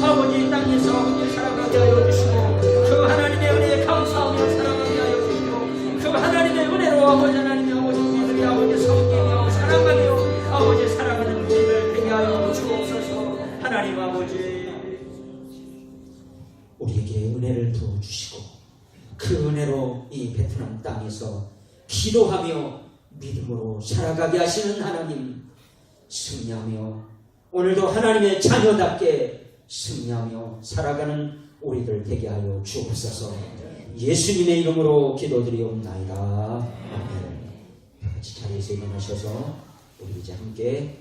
아버지 이 땅에서 아버지 살아가게 하여 주시고, 그 하나님의 은혜에 감사하며 살아가게 하여 주시고, 그 하나님의 은혜로 아버지 하나님 우리들이 아버지 섬기며 사랑하며 아버지 사랑하는 우리를 되게 하여 주옵소서. 하나님 아버지, 우리에게 은혜를 부어주시고 그 은혜로 이 베트남 땅에서 기도하며 믿음으로 살아가게 하시는 하나님, 승리하며 오늘도 하나님의 자녀답게 승리하며 살아가는 우리들 되게 하여 주옵소서. 예수님의 이름으로 기도드리옵나이다. 아멘. 다 같이 자리에서 일어나셔서 우리 이제 함께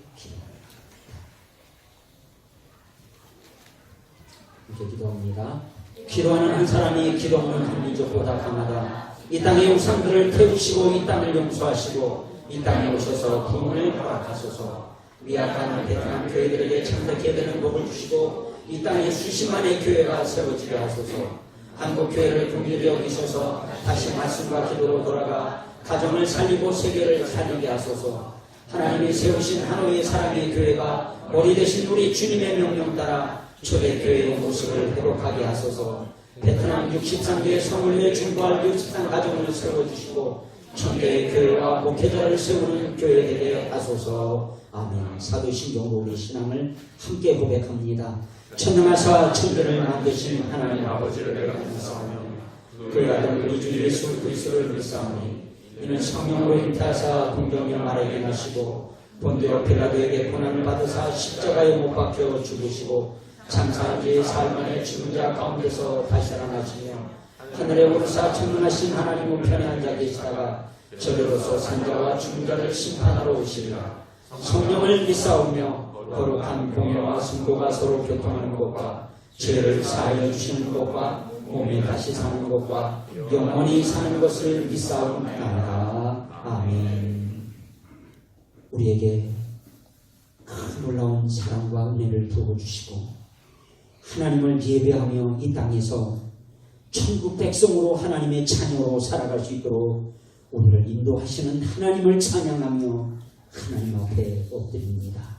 기도합니다. 기도하는 한 사람이 기도하는 한 민족보다 강하다. 이 땅의 우상들을 태우시고 이 땅을 용서하시고 이 땅에 오셔서 부흥을 허락하소서. 미약한 베트남 교회들에게 참되게 되는 복을 주시고 이 땅에 수십만의 교회가 세워지게 하소서. 한국 교회를 긍휼히 여기셔서 다시 말씀과 기도로 돌아가 가정을 살리고 세계를 살리게 하소서. 하나님이 세우신 하노이의 사랑의 교회가 머리 되신 우리 주님의 명령 따라 초대교회의 모습을 회복하게 하소서. 베트남 63개의 성을 위해 중보할 63 가정을 세워주시고 천개의 교회와 목회자를 세우는 교회 되게 하소서. 아멘. 사도신경으로 우리 신앙을 함께 고백합니다. 천능하사 천지를 만드신 하나님 아버지를 내가 감사하며 그의 아들 우리 주 예수 그리스도를 믿사오니 이는 성령으로 잉태하사 동정녀 마리아에게 나시고 본디오 빌라도에게 고난을 받으사 십자가에 못 박혀 죽으시고 장사한 뒤에 사흘 만에 죽은 자 가운데서 다시 살아나시며 하늘에 오르사 천능하신 하나님 우편에 앉아 계시다가 저리로서 산자와 죽은 자를 심판하러 오시리라. 성령을 믿사오며 거룩한 공예와 승고가 서로 교통하는 것과 죄를 사하여 주시는 것과 몸이 다시 사는 것과 영원히 사는 것을 믿사옵나이다. 아멘. 우리에게 큰 놀라운 사랑과 은혜를 부어주시고 하나님을 예배하며 이 땅에서 천국 백성으로 하나님의 자녀로 살아갈 수 있도록 우리를 인도하시는 하나님을 찬양하며 하나님 앞에 엎드립니다.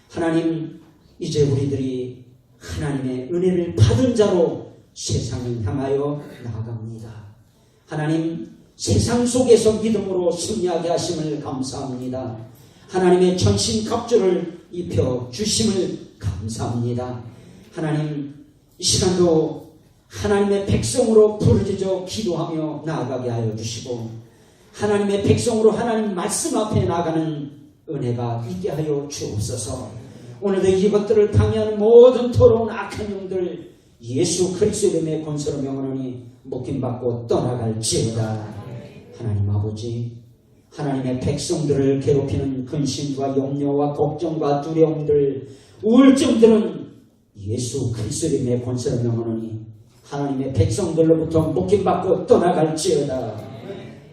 하나님, 이제 우리들이 하나님의 은혜를 받은 자로 세상을 향하여 나아갑니다. 하나님, 세상 속에서 믿음으로 승리하게 하심을 감사합니다. 하나님의 전신갑주를 입혀 주심을 감사합니다. 하나님, 이 시간도 하나님의 백성으로 부르짖어 기도하며 나아가게 하여 주시고 하나님의 백성으로 하나님 말씀 앞에 나가는 은혜가 있게 하여 주옵소서. 오늘도 이것들을 방해하는 모든 더러운 악한 영들 예수 그리스도의 이름의 권세로 명하노니 목김받고 떠나갈지어다. 하나님 아버지, 하나님의 백성들을 괴롭히는 근심과 염려와 걱정과 두려움들, 우울증들은 예수 그리스도의 이름의 권세로 명하노니 하나님의 백성들로부터 목김받고 떠나갈지어다.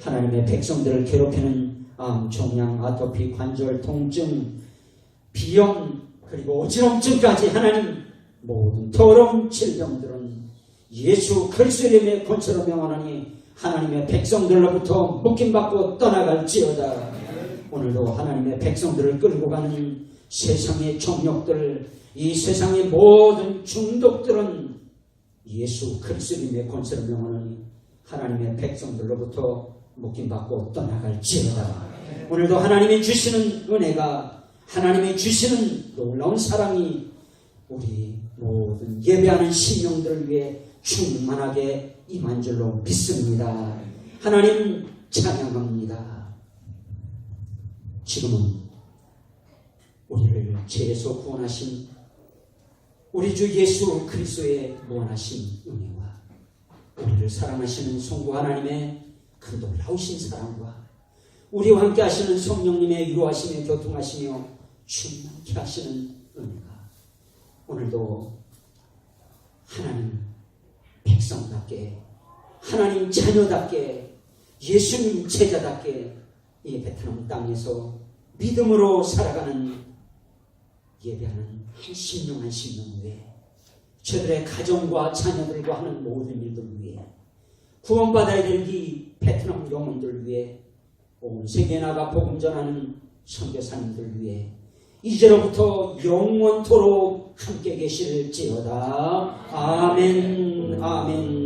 하나님의 백성들을 괴롭히는 암, 종양, 아토피, 관절, 통증, 비염, 그리고 어지럼증까지 하나님 모든 더러운 질병들은 예수 그리스도의 이름의 권세로 명하노니 하나님의 백성들로부터 묶임받고 떠나갈지어다. 오늘도 하나님의 백성들을 끌고 가는 세상의 정욕들, 이 세상의 모든 중독들은 예수 그리스도의 이름의 권세로 명하노니 하나님의 백성들로부터 묶임받고 떠나갈지어다. 오늘도 하나님이 주시는 은혜가, 하나님이 주시는 놀라운 사랑이 우리 모든 예배하는 심령들을 위해 충만하게 임한 줄로 믿습니다. 하나님 찬양합니다. 지금은 우리를 죄에서 구원하신 우리 주 예수 그리스도의 무한하신 은혜와 우리를 사랑하시는 성부 하나님의 그 놀라우신 사랑과 우리와 함께 하시는 성령님의 위로하시며 교통하시며 충만케 하시는 은혜가 오늘도 하나님 백성답게, 하나님 자녀답게, 예수님 제자답게 이 베트남 땅에서 믿음으로 살아가는 예배하는 한 심령 한 심령 위에 저들의 가정과 자녀들과 하는 모든 일들 위에 구원받아야 될 이 베트남 영혼들 위해 온 세계에 나가 복음 전하는 선교사님들 위해 이제로부터 영원토록 함께 계실지어다. 아멘. 아멘.